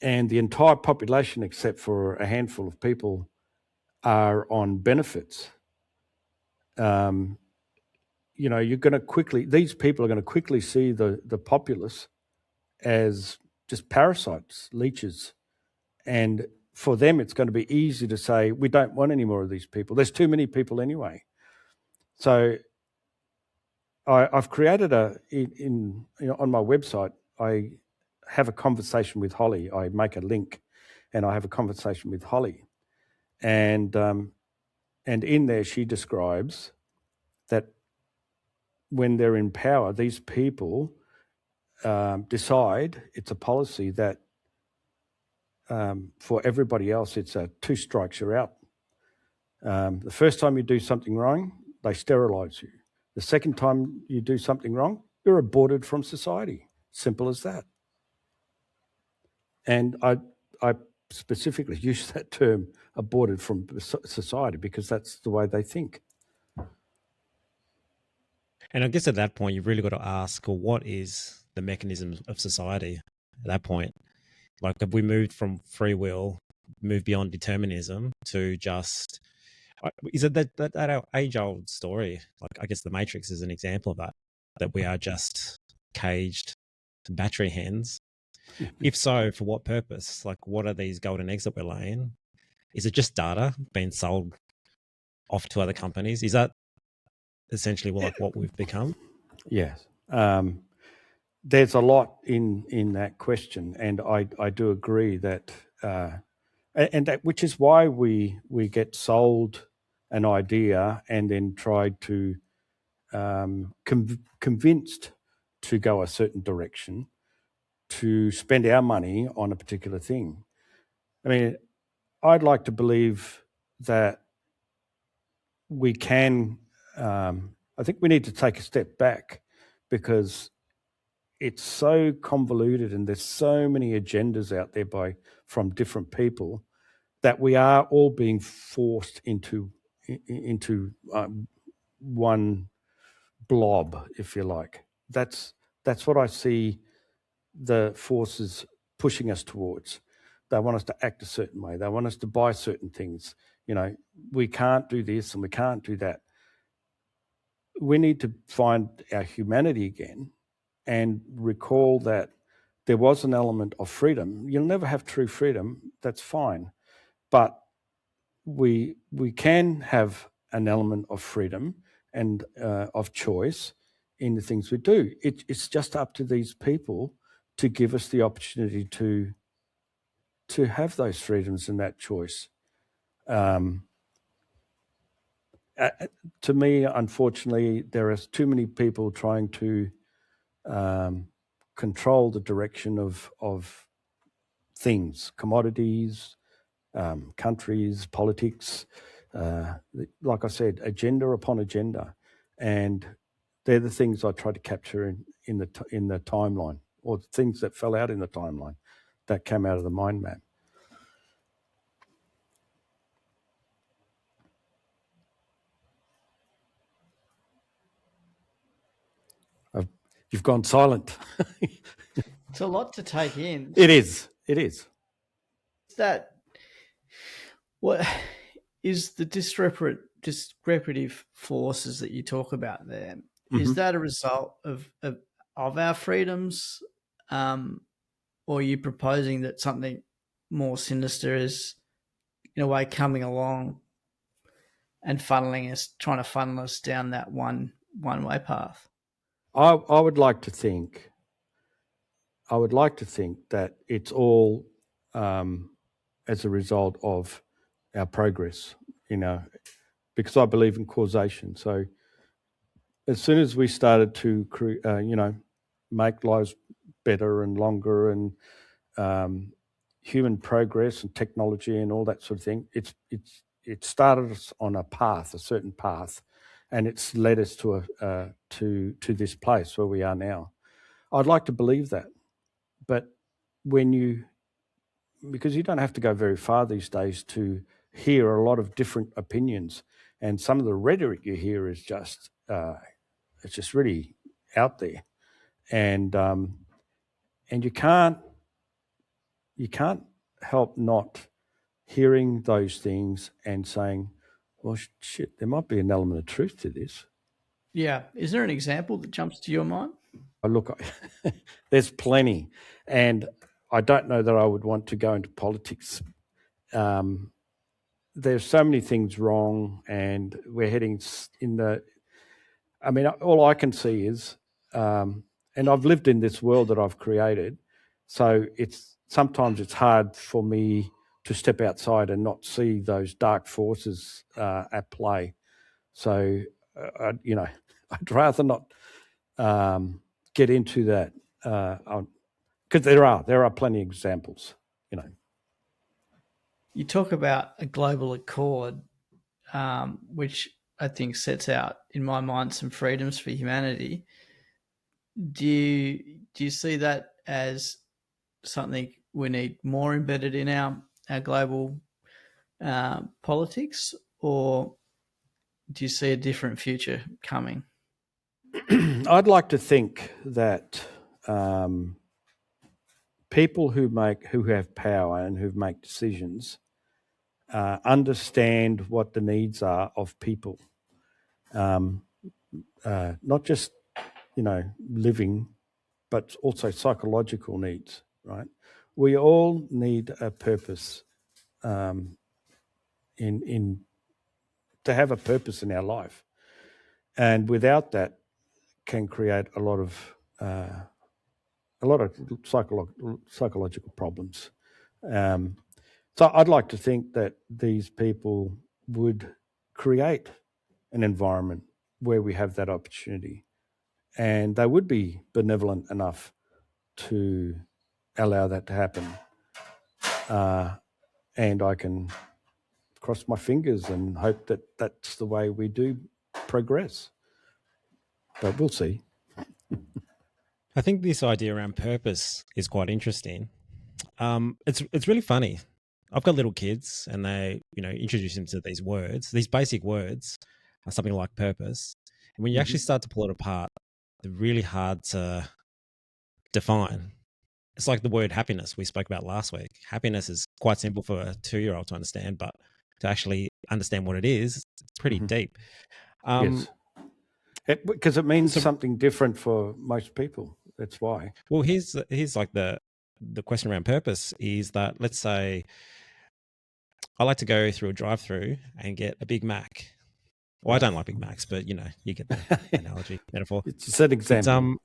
and the entire population, except for a handful of people, are on benefits, you're going to quickly, these people are going to quickly see the populace as just parasites, leeches. And for them, it's going to be easy to say, we don't want any more of these people. There's too many people anyway. So I've created on my website, I have a conversation with Holly. I make a link and I have a conversation with Holly. And in there, she describes that when they're in power, these people decide it's a policy that for everybody else, it's a 2 strikes, you're out. The first time you do something wrong, they sterilise you. The second time you do something wrong, you're aborted from society. Simple as that. And I specifically use that term, aborted from society, because that's the way they think. And I guess at that point, you've really got to ask, well, what is the mechanism of society at that point? Like, have we moved from free will, moved beyond determinism to just, is it that age-old story? Like, I guess the Matrix is an example of that we are just caged battery hens. If so, for what purpose? Like, what are these golden eggs that we're laying? Is it just data being sold off to other companies? Is that essentially like what we've become? Yes. There's a lot in that question, and I do agree that, and that, which is why we get sold an idea and then tried to convinced to go a certain direction, to spend our money on a particular thing. I mean, I'd like to believe that we can. I think we need to take a step back, because it's so convoluted and there's so many agendas out there from different people, that we are all being forced into one blob, if you like. That's what I see the forces pushing us towards. They want us to act a certain way. They want us to buy certain things. We can't do this and we can't do that. We need to find our humanity again and recall that there was an element of freedom. You'll never have true freedom, that's fine. But we can have an element of freedom and of choice in the things we do. It's just up to these people to give us the opportunity to have those freedoms and that choice. To me, unfortunately, there are too many people trying to control the direction of things, commodities, countries, politics, like I said, agenda upon agenda. And they're the things I try to capture in the timeline, or the things that fell out in the timeline that came out of the mind map. You've gone silent. It's a lot to take in. It is. It is. That what is the disreparative forces that you talk about there? Mm-hmm. Is that a result of our freedoms, or are you proposing that something more sinister is, in a way, coming along and trying to funnel us down that one-way path? I would like to think that it's all as a result of our progress, because I believe in causation. So as soon as we started to make lives better and longer, and human progress and technology and all that sort of thing, it started us on a certain path, and it's led us to this place where we are now. I'd like to believe that, but because you don't have to go very far these days to hear a lot of different opinions, and some of the rhetoric you hear is just it's just really out there, and you can't help not hearing those things and saying, well, shit, there might be an element of truth to this. Yeah. Is there an example that jumps to your mind? Look, there's plenty, and I don't know that I would want to go into politics. There's so many things wrong, and we're heading all I can see is, and I've lived in this world that I've created, so sometimes it's hard for me to step outside and not see those dark forces at play. So, I'd rather not get into that, because there are plenty of examples. You talk about a global accord, which I think sets out, in my mind, some freedoms for humanity. Do you see that as something we need more embedded in our global politics, or do you see a different future coming? I'd like to think that people who have power and who make decisions understand what the needs are of people, not just living, but also psychological needs. Right? We all need a purpose, in to have a purpose in our life, and without that, can create a lot of psychological problems. So I'd like to think that these people would create an environment where we have that opportunity, and they would be benevolent enough to allow that to happen. And I can cross my fingers and hope that that's the way we do progress. But we'll see. I think this idea around purpose is quite interesting. It's really funny. I've got little kids, and they introduce them to these words. These basic words are something like purpose, and when you actually start to pull it apart, they're really hard to define. It's like the word happiness we spoke about last week. Happiness is quite simple for a 2-year-old to understand, but to actually understand what it is, it's pretty deep. Yes. Because it means something different for most people. That's why. Well, here's like the question around purpose is that, let's say I like to go through a drive-through and get a Big Mac. Well, I don't like Big Macs, but you get the analogy, metaphor. It's an example.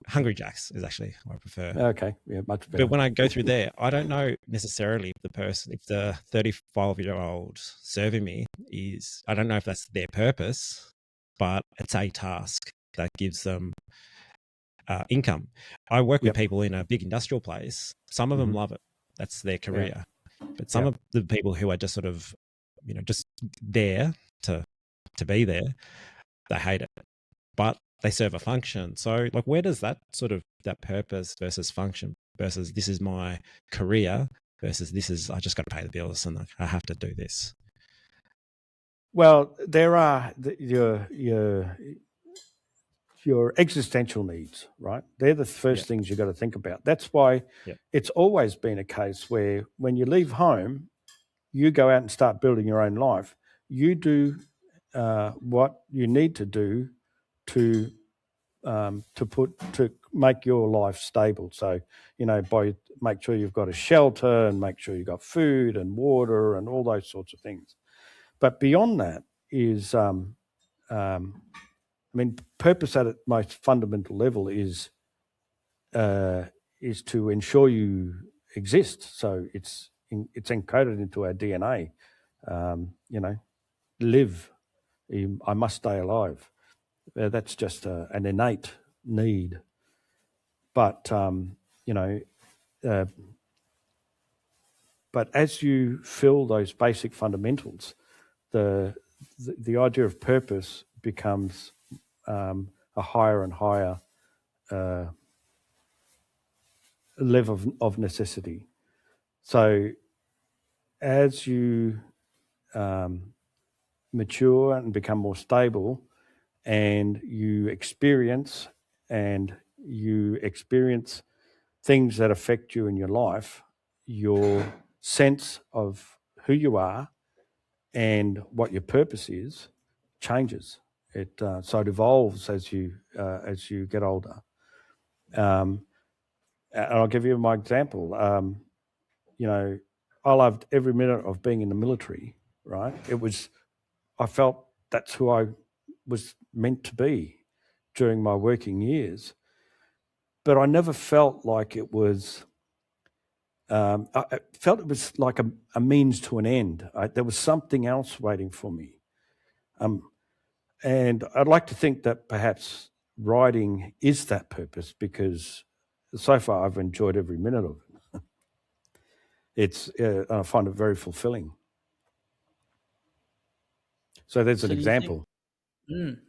Hungry Jacks is actually what I prefer. Okay, yeah, much better. But when I go through there, I don't know necessarily if the 35-year-old serving me I don't know if that's their purpose, but it's a task that gives them income. I work with people in a big industrial place. Some of them love it. That's their career. But some of the people who are just sort of, just there to be there, they hate it, but they serve a function. So like, where does that purpose versus function versus this is my career versus this is, I just got to pay the bills and I have to do this? Well, there are your existential needs, right? They're the first things you've got to think about. That's why it's always been a case where when you leave home, you go out and start building your own life. You do what you need to do to make your life stable. So, by make sure you've got a shelter and make sure you've got food and water and all those sorts of things. But beyond that is, purpose at its most fundamental level is to ensure you exist. So it's encoded into our DNA. Live. I must stay alive. That's just an innate need. But but as you fill those basic fundamentals, the idea of purpose becomes a higher and higher level of necessity. So as you mature and become more stable, and you experience things that affect you in your life, your sense of who you are and what your purpose is changes. So it evolves as you get older. And I'll give you my example. I loved every minute of being in the military. Right? I felt that's who I was meant to be during my working years, but I never felt like it was. I felt it was like a means to an end. There was something else waiting for me. And I'd like to think that perhaps writing is that purpose, because so far I've enjoyed every minute of it. I find it very fulfilling. So there's an example.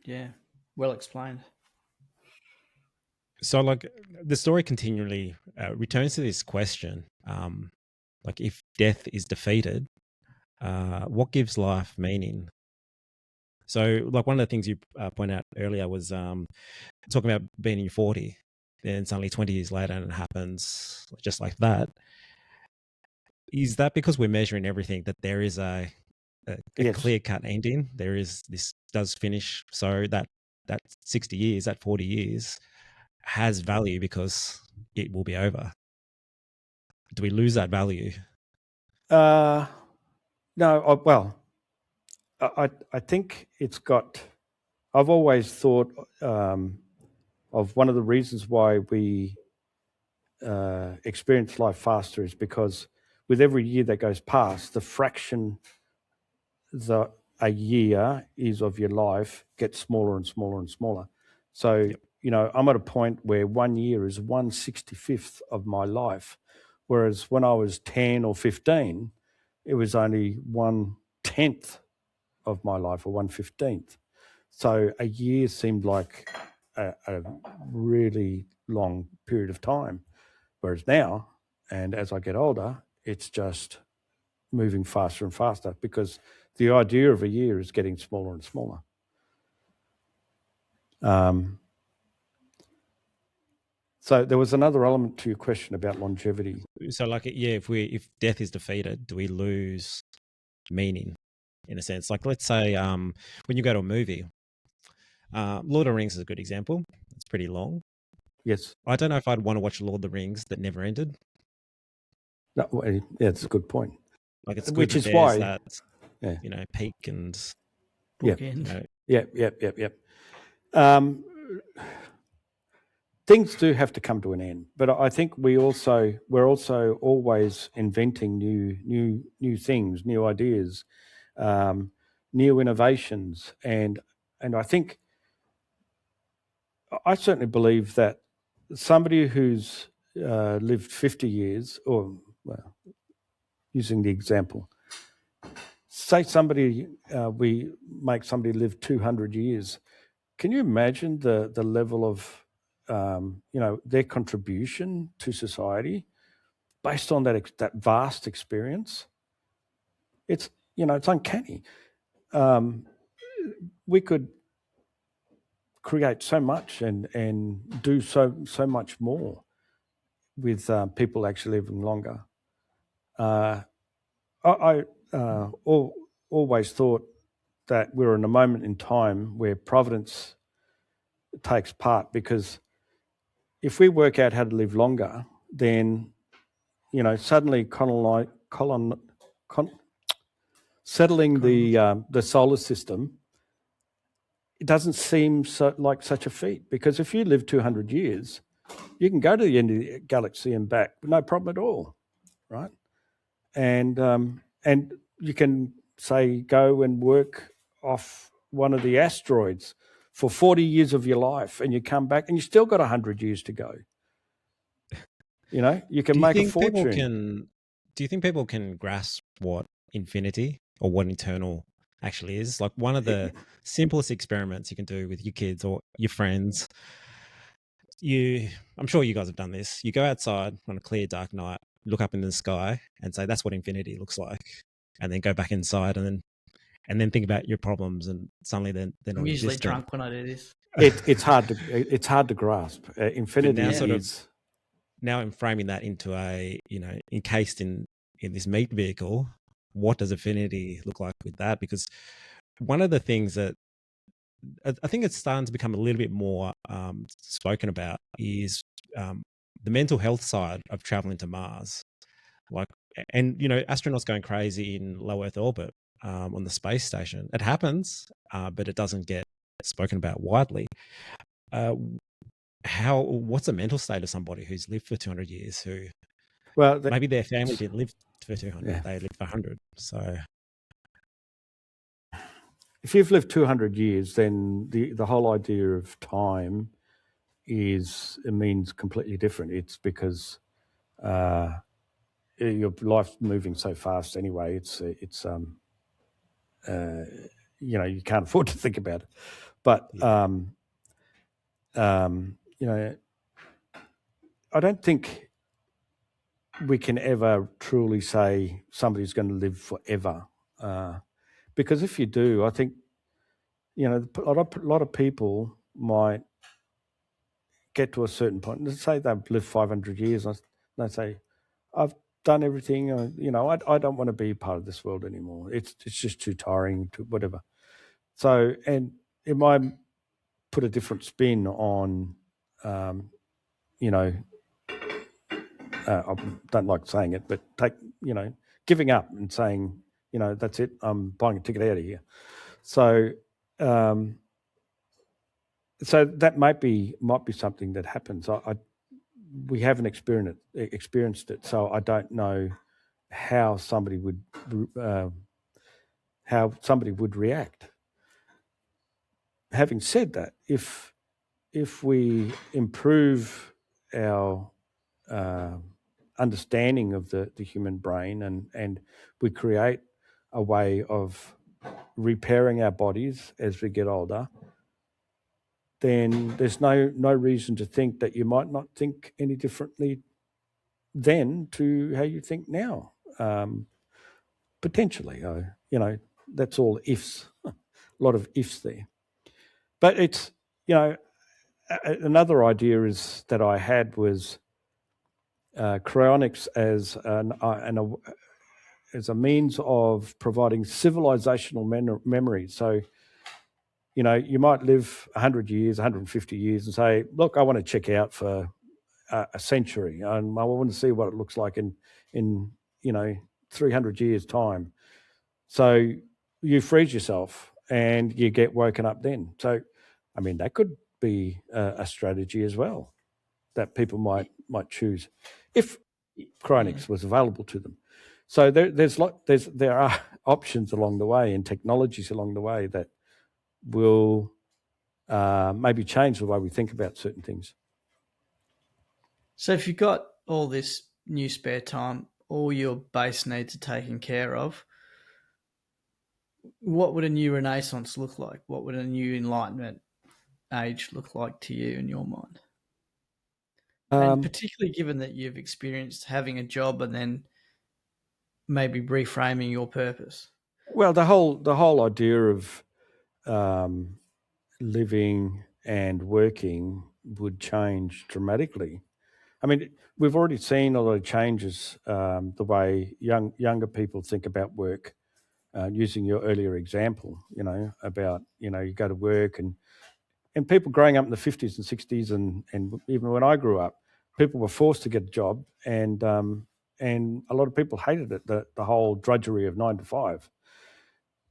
Yeah, well explained. So like the story continually returns to this question, like if death is defeated, what gives life meaning? So like one of the things you pointed out earlier was talking about being in your 40, then suddenly 20 years later and it happens just like that. Is that because we're measuring everything that there is a clear-cut ending? There is, this does finish, so that 60 years, that 40 years has value because it will be over. Do we lose that value? No. Well, I think it's got. I've always thought of one of the reasons why we experience life faster is because with every year that goes past, the fraction a year is of your life gets smaller and smaller and smaller. So, I'm at a point where 1 year is 1/65th of my life, whereas when I was 10 or 15, it was only 1/10 of my life, or 1/15th. So a year seemed like a really long period of time, whereas now, and as I get older, it's just moving faster and faster because the idea of a year is getting smaller and smaller. So there was another element to your question about longevity. So like, if death is defeated, do we lose meaning in a sense? Like, let's say when you go to a movie, Lord of the Rings is a good example. It's pretty long. Yes. I don't know if I'd want to watch Lord of the Rings that never ended. No, yeah, it's a good point. Like, it's good, which is why that peak and bookend. Yep. Things do have to come to an end, but I think we're also always inventing new things, new ideas, new innovations, and I think I certainly believe that somebody who's lived 50 years, or well, using the example, say we make somebody live 200 years. Can you imagine the level of, their contribution to society based on that vast experience? It's uncanny. We could create so much and do so much more with people actually living longer. I always thought that we're in a moment in time where providence takes part, because if we work out how to live longer, then suddenly settling the solar system, it doesn't seem like such a feat, because if you live 200 years, you can go to the end of the galaxy and back, no problem at all, right? And you can, say, go and work off one of the asteroids for 40 years of your life, and you come back and you still got 100 years to go. You can make a fortune. Do you think people can grasp what infinity or what eternal actually is? Like, one of the simplest experiments you can do with your kids or your friends, I'm sure you guys have done this. You go outside on a clear, dark night, look up in the sky and say, that's what infinity looks like. And then go back inside and then think about your problems, and suddenly they're not I'm usually existent. drunk when I do this. It's hard to grasp. Infinity is... Now I'm framing that into a, encased in this meat vehicle. What does infinity look like with that? Because one of the things that I think it's starting to become a little bit more spoken about is the mental health side of traveling to Mars. And astronauts going crazy in low Earth orbit on the space station. It happens, but it doesn't get spoken about widely. What's the mental state of somebody who's lived for 200 years, who maybe their family didn't live for 200, they lived for 100. So if you've lived 200 years, then the whole idea of time means completely different. It's because your life's moving so fast anyway. You can't afford to think about it. But I don't think we can ever truly say somebody's going to live forever, because if you do, I think a lot of people might get to a certain point. Let's say they've lived 500 years, and they say, "I've done everything. I don't want to be part of this world anymore. It's just too tiring, to whatever." So, and it might put a different spin on, I don't like saying it, but giving up and saying, that's it, I'm buying a ticket out of here. So, so that might be something that happens. We haven't experienced it, so I don't know how somebody would react. Having said that, if we improve our understanding of the human brain, and we create a way of repairing our bodies as we get older, then there's no reason to think that you might not think any differently then to how you think now. Potentially, that's all ifs, a lot of ifs there. But it's, another idea that I had was cryonics as a means of providing civilizational memory. So, you might live 100 years, 150 years and say, look, I want to check out for a century, and I want to see what it looks like in 300 years' time. So you freeze yourself and you get woken up then. So, I mean, that could be a strategy as well that people might choose if Cryonics was available to them. So there are options along the way and technologies along the way that will maybe change the way we think about certain things. So if you've got all this new spare time all your base needs are taken care of, what would a new Renaissance look like? What would a new Enlightenment age look like to you in your mind? And particularly given that you've experienced having a job and then maybe reframing your purpose. Well, the whole idea of living and working would change dramatically. I mean, we've already seen a lot of changes the way younger people think about work. Using your earlier example, about you go to work and people growing up in the 50s and 60s and even when I grew up, people were forced to get a job and a lot of people hated it, the whole drudgery of 9 to 5.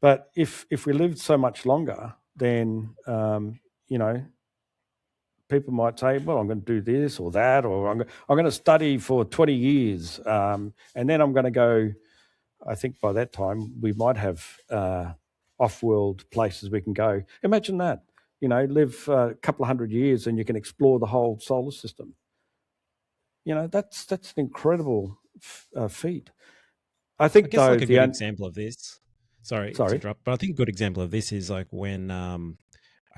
But if we lived so much longer, then people might say, well, I'm going to do this or that, or I'm going to study for 20 years, and then I'm going to go. I think by that time we might have off-world places we can go. Imagine that, live a couple of 100 years and you can explore the whole solar system. That's an incredible feat. I think, I guess though, like a good example of this. Sorry to interrupt, but I think a good example of this is like when a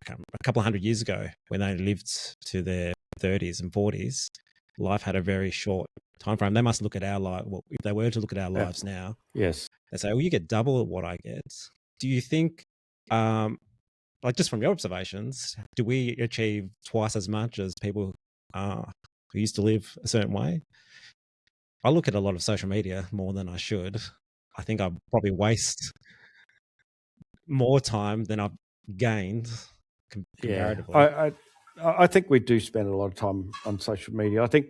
couple of 100 years ago, when they lived to their 30s and 40s, life had a very short time frame. They must look at our life. Well, if they were to look at our lives now, yes, they say, "Well, you get double what I get." Do you think, like just from your observations, do we achieve twice as much as people who used to live a certain way? I look at a lot of social media more than I should. I think I probably waste more time than I've gained comparatively. Yeah, I think we do spend a lot of time on social media. I think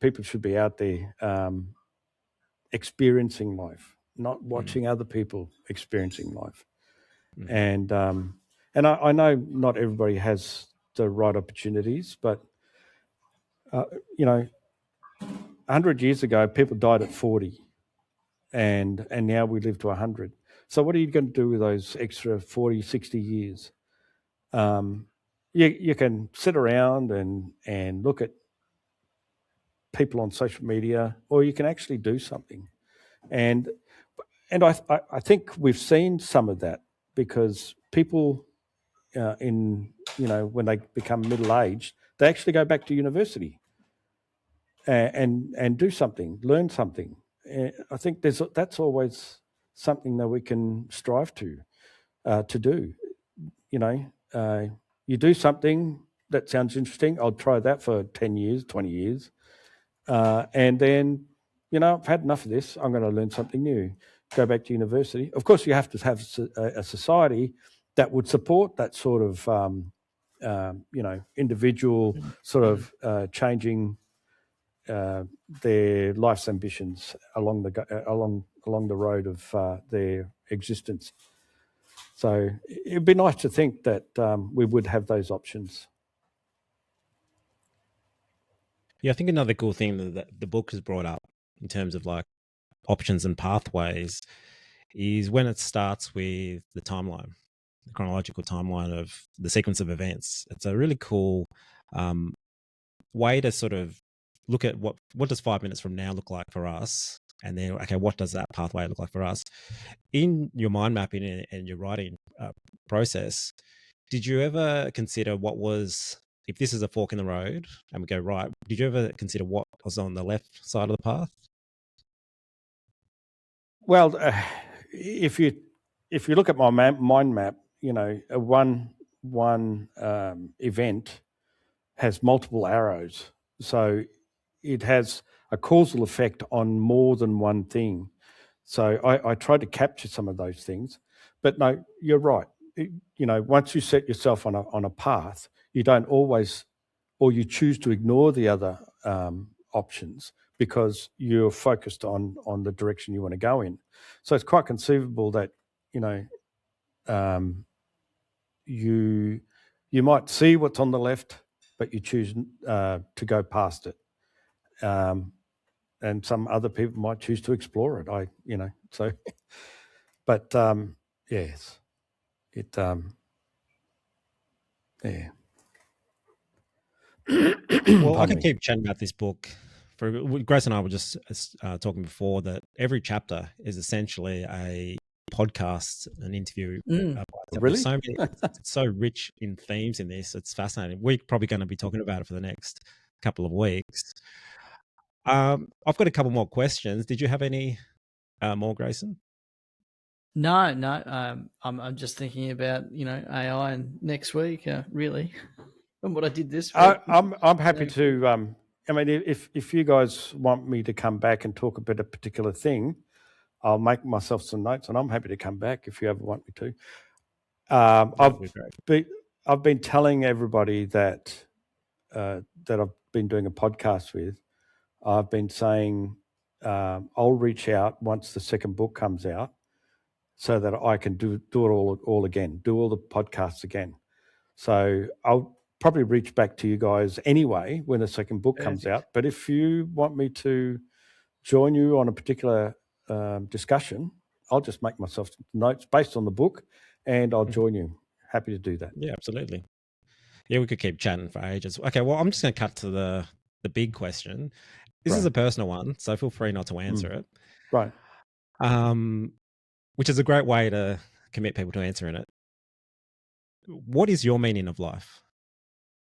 people should be out there experiencing life, not watching other people experiencing life. And I know not everybody has the right opportunities, but 100 years ago, people died at 40, and now we live to 100. So what are you going to do with those extra 40, 60 years? You can sit around and look at people on social media, or you can actually do something. And I think we've seen some of that because people when they become middle-aged, they actually go back to university and do something, learn something. I think that's always something that we can strive to do. You do something that sounds interesting. I'll try that for 10 years, 20 years. And then, I've had enough of this. I'm going to learn something new. Go back to university. Of course, you have to have a society that would support that sort of, individual sort of changing their life's ambitions along the road of their existence. So it'd be nice to think that we would have those options. Yeah, I think another cool thing that the book has brought up in terms of like options and pathways is when it starts with the timeline, the chronological timeline of the sequence of events. It's a really cool way to sort of look at what does 5 minutes from now look like for us, and then okay, what does that pathway look like for us? In your mind mapping and your writing process, did you ever consider what was, if this is a fork in the road and we go right, did you ever consider what was on the left side of the path? Well, if you look at my mind map, one event has multiple arrows, so it has a causal effect on more than one thing. So I tried to capture some of those things, but no, you're right. Once you set yourself on a path, you don't always, or you choose to ignore the other options because you're focused on the direction you want to go in. So it's quite conceivable that you might see what's on the left, but you choose to go past it. And some other people might choose to explore it. So, but yes, it yeah. Well, I can keep chatting about this book Grace and I were just talking before that every chapter is essentially a podcast, an interview. Really? So many, it's so rich in themes in this. It's fascinating. We're probably going to be talking about it for the next couple of weeks. I've got a couple more questions. Did you have any more, Grayson? No. I'm just thinking about AI and next week, really, and what I did this week. I'm happy to. I mean, if you guys want me to come back and talk about a particular thing, I'll make myself some notes, and I'm happy to come back if you ever want me to. I've been telling everybody that that I've been doing a podcast with. I've been saying I'll reach out once the second book comes out, so that I can do it all again, do all the podcasts again. So I'll probably reach back to you guys anyway when the second book comes out. But if you want me to join you on a particular discussion, I'll just make myself notes based on the book, and I'll join you. Happy to do that. Yeah, absolutely. Yeah, we could keep chatting for ages. Okay, well, I'm just going to cut to the big question. This is a personal one, so feel free not to answer it. Right. Which is a great way to commit people to answering it. What is your meaning of life?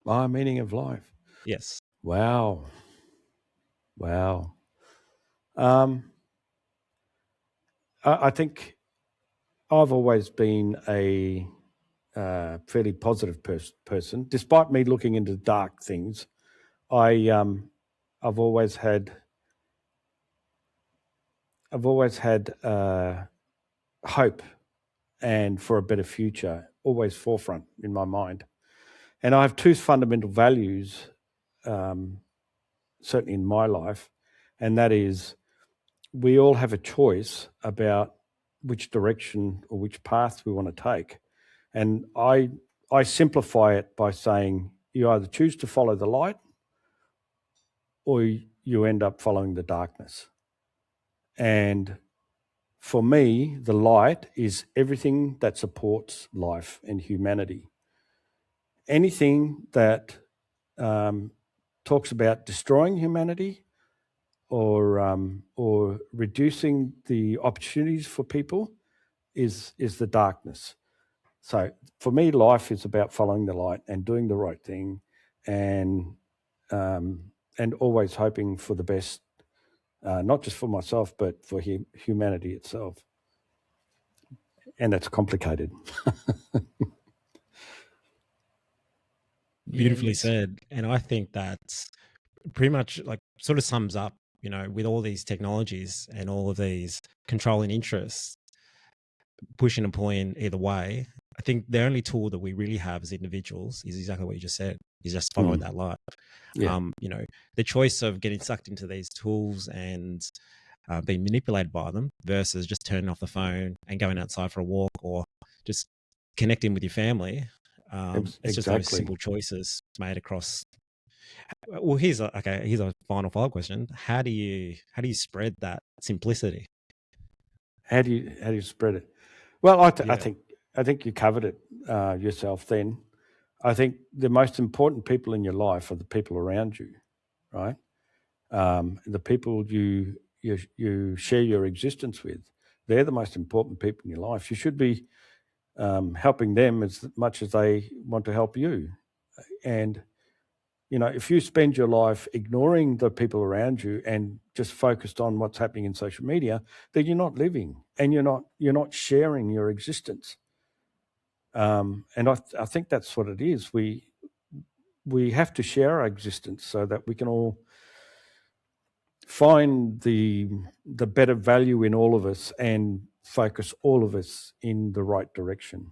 My meaning of life? Yes. Wow. I think I've always been a fairly positive person, despite me looking into dark things. I've always had hope and for a better future always forefront in my mind. And I have two fundamental values, certainly in my life, and that is we all have a choice about which direction or which path we want to take. And I simplify it by saying you either choose to follow the light or you end up following the darkness. And for me, the light is everything that supports life and humanity. Anything that talks about destroying humanity or reducing the opportunities for people is the darkness. So for me, life is about following the light and doing the right thing, and always hoping for the best, not just for myself but for humanity itself. And that's complicated. Beautifully said. And I think that's pretty much like sort of sums up, with all these technologies and all of these controlling interests pushing and pulling either way. I think the only tool that we really have as individuals is exactly what you just said, is just following that light. Yeah. The choice of getting sucked into these tools and being manipulated by them versus just turning off the phone and going outside for a walk or just connecting with your family. It's just those simple choices made across. Well, here's a final follow-up question. How do you spread that simplicity? How do you spread it? Well, I think you covered it yourself then. I think the most important people in your life are the people around you, right? The people you share your existence with. They're the most important people in your life. You should be helping them as much as they want to help you. And, if you spend your life ignoring the people around you and just focused on what's happening in social media, then you're not living and you're not sharing your existence. And I think that's what it is. We have to share our existence so that we can all find the better value in all of us and focus all of us in the right direction.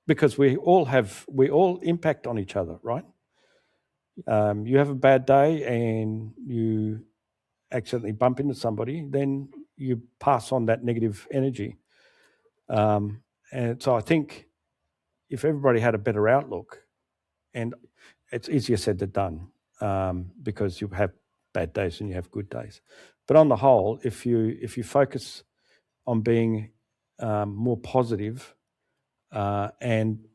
Because we all impact on each other, right? You have a bad day and you accidentally bump into somebody, then you pass on that negative energy. And so I think if everybody had a better outlook, and it's easier said than done, because you have bad days and you have good days. But on the whole, if you focus on being more positive, and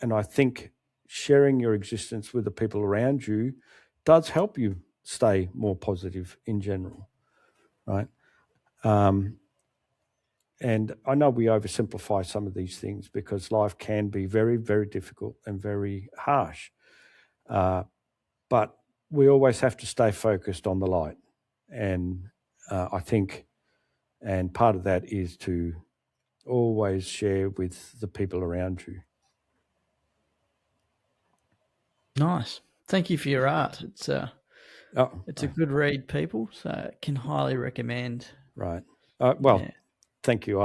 I think sharing your existence with the people around you does help you stay more positive in general, right? And I know we oversimplify some of these things because life can be very, very difficult and very harsh. But we always have to stay focused on the light. And I think, and part of that is to always share with the people around you. Nice. Thank you for your art. It's a good read, people. So can highly recommend. Right. Thank you.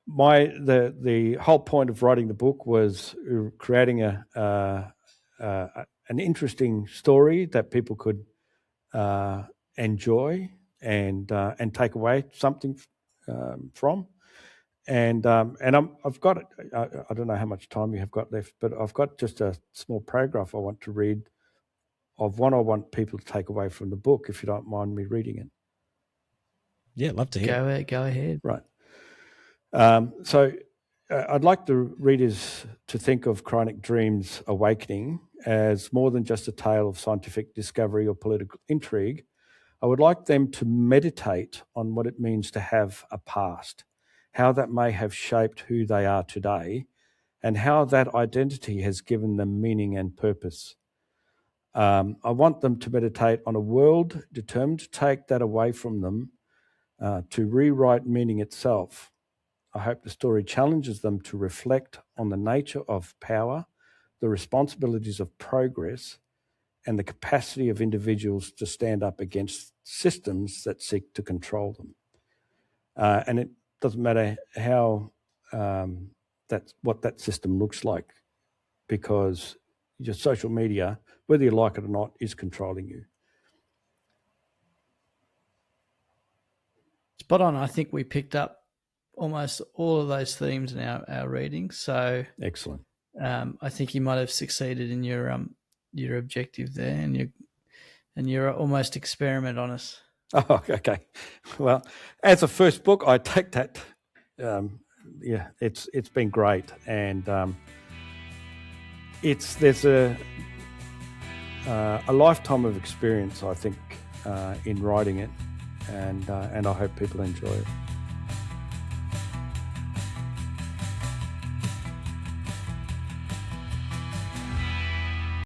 The whole point of writing the book was creating an interesting story that people could enjoy and take away something from. And I've got I don't know how much time you have got left, but I've got just a small paragraph I want to read of what I want people to take away from the book, if you don't mind me reading it. Yeah, love to hear. Go ahead. Right. So I'd like the readers to think of Cryonic Dreams Awakening as more than just a tale of scientific discovery or political intrigue. I would like them to meditate on what it means to have a past, how that may have shaped who they are today, and how that identity has given them meaning and purpose. I want them to meditate on a world determined to take that away from them, to rewrite meaning itself. I hope the story challenges them to reflect on the nature of power, the responsibilities of progress, and the capacity of individuals to stand up against systems that seek to control them. And it doesn't matter how what that system looks like, because your social media, whether you like it or not, is controlling you. Spot on. I think we picked up almost all of those themes in our reading. So excellent. I think you might have succeeded in your objective there, and your almost experiment on us. Oh, okay. Well, as a first book, I take that. It's been great, and there's a lifetime of experience, I think, in writing it, and I hope people enjoy it.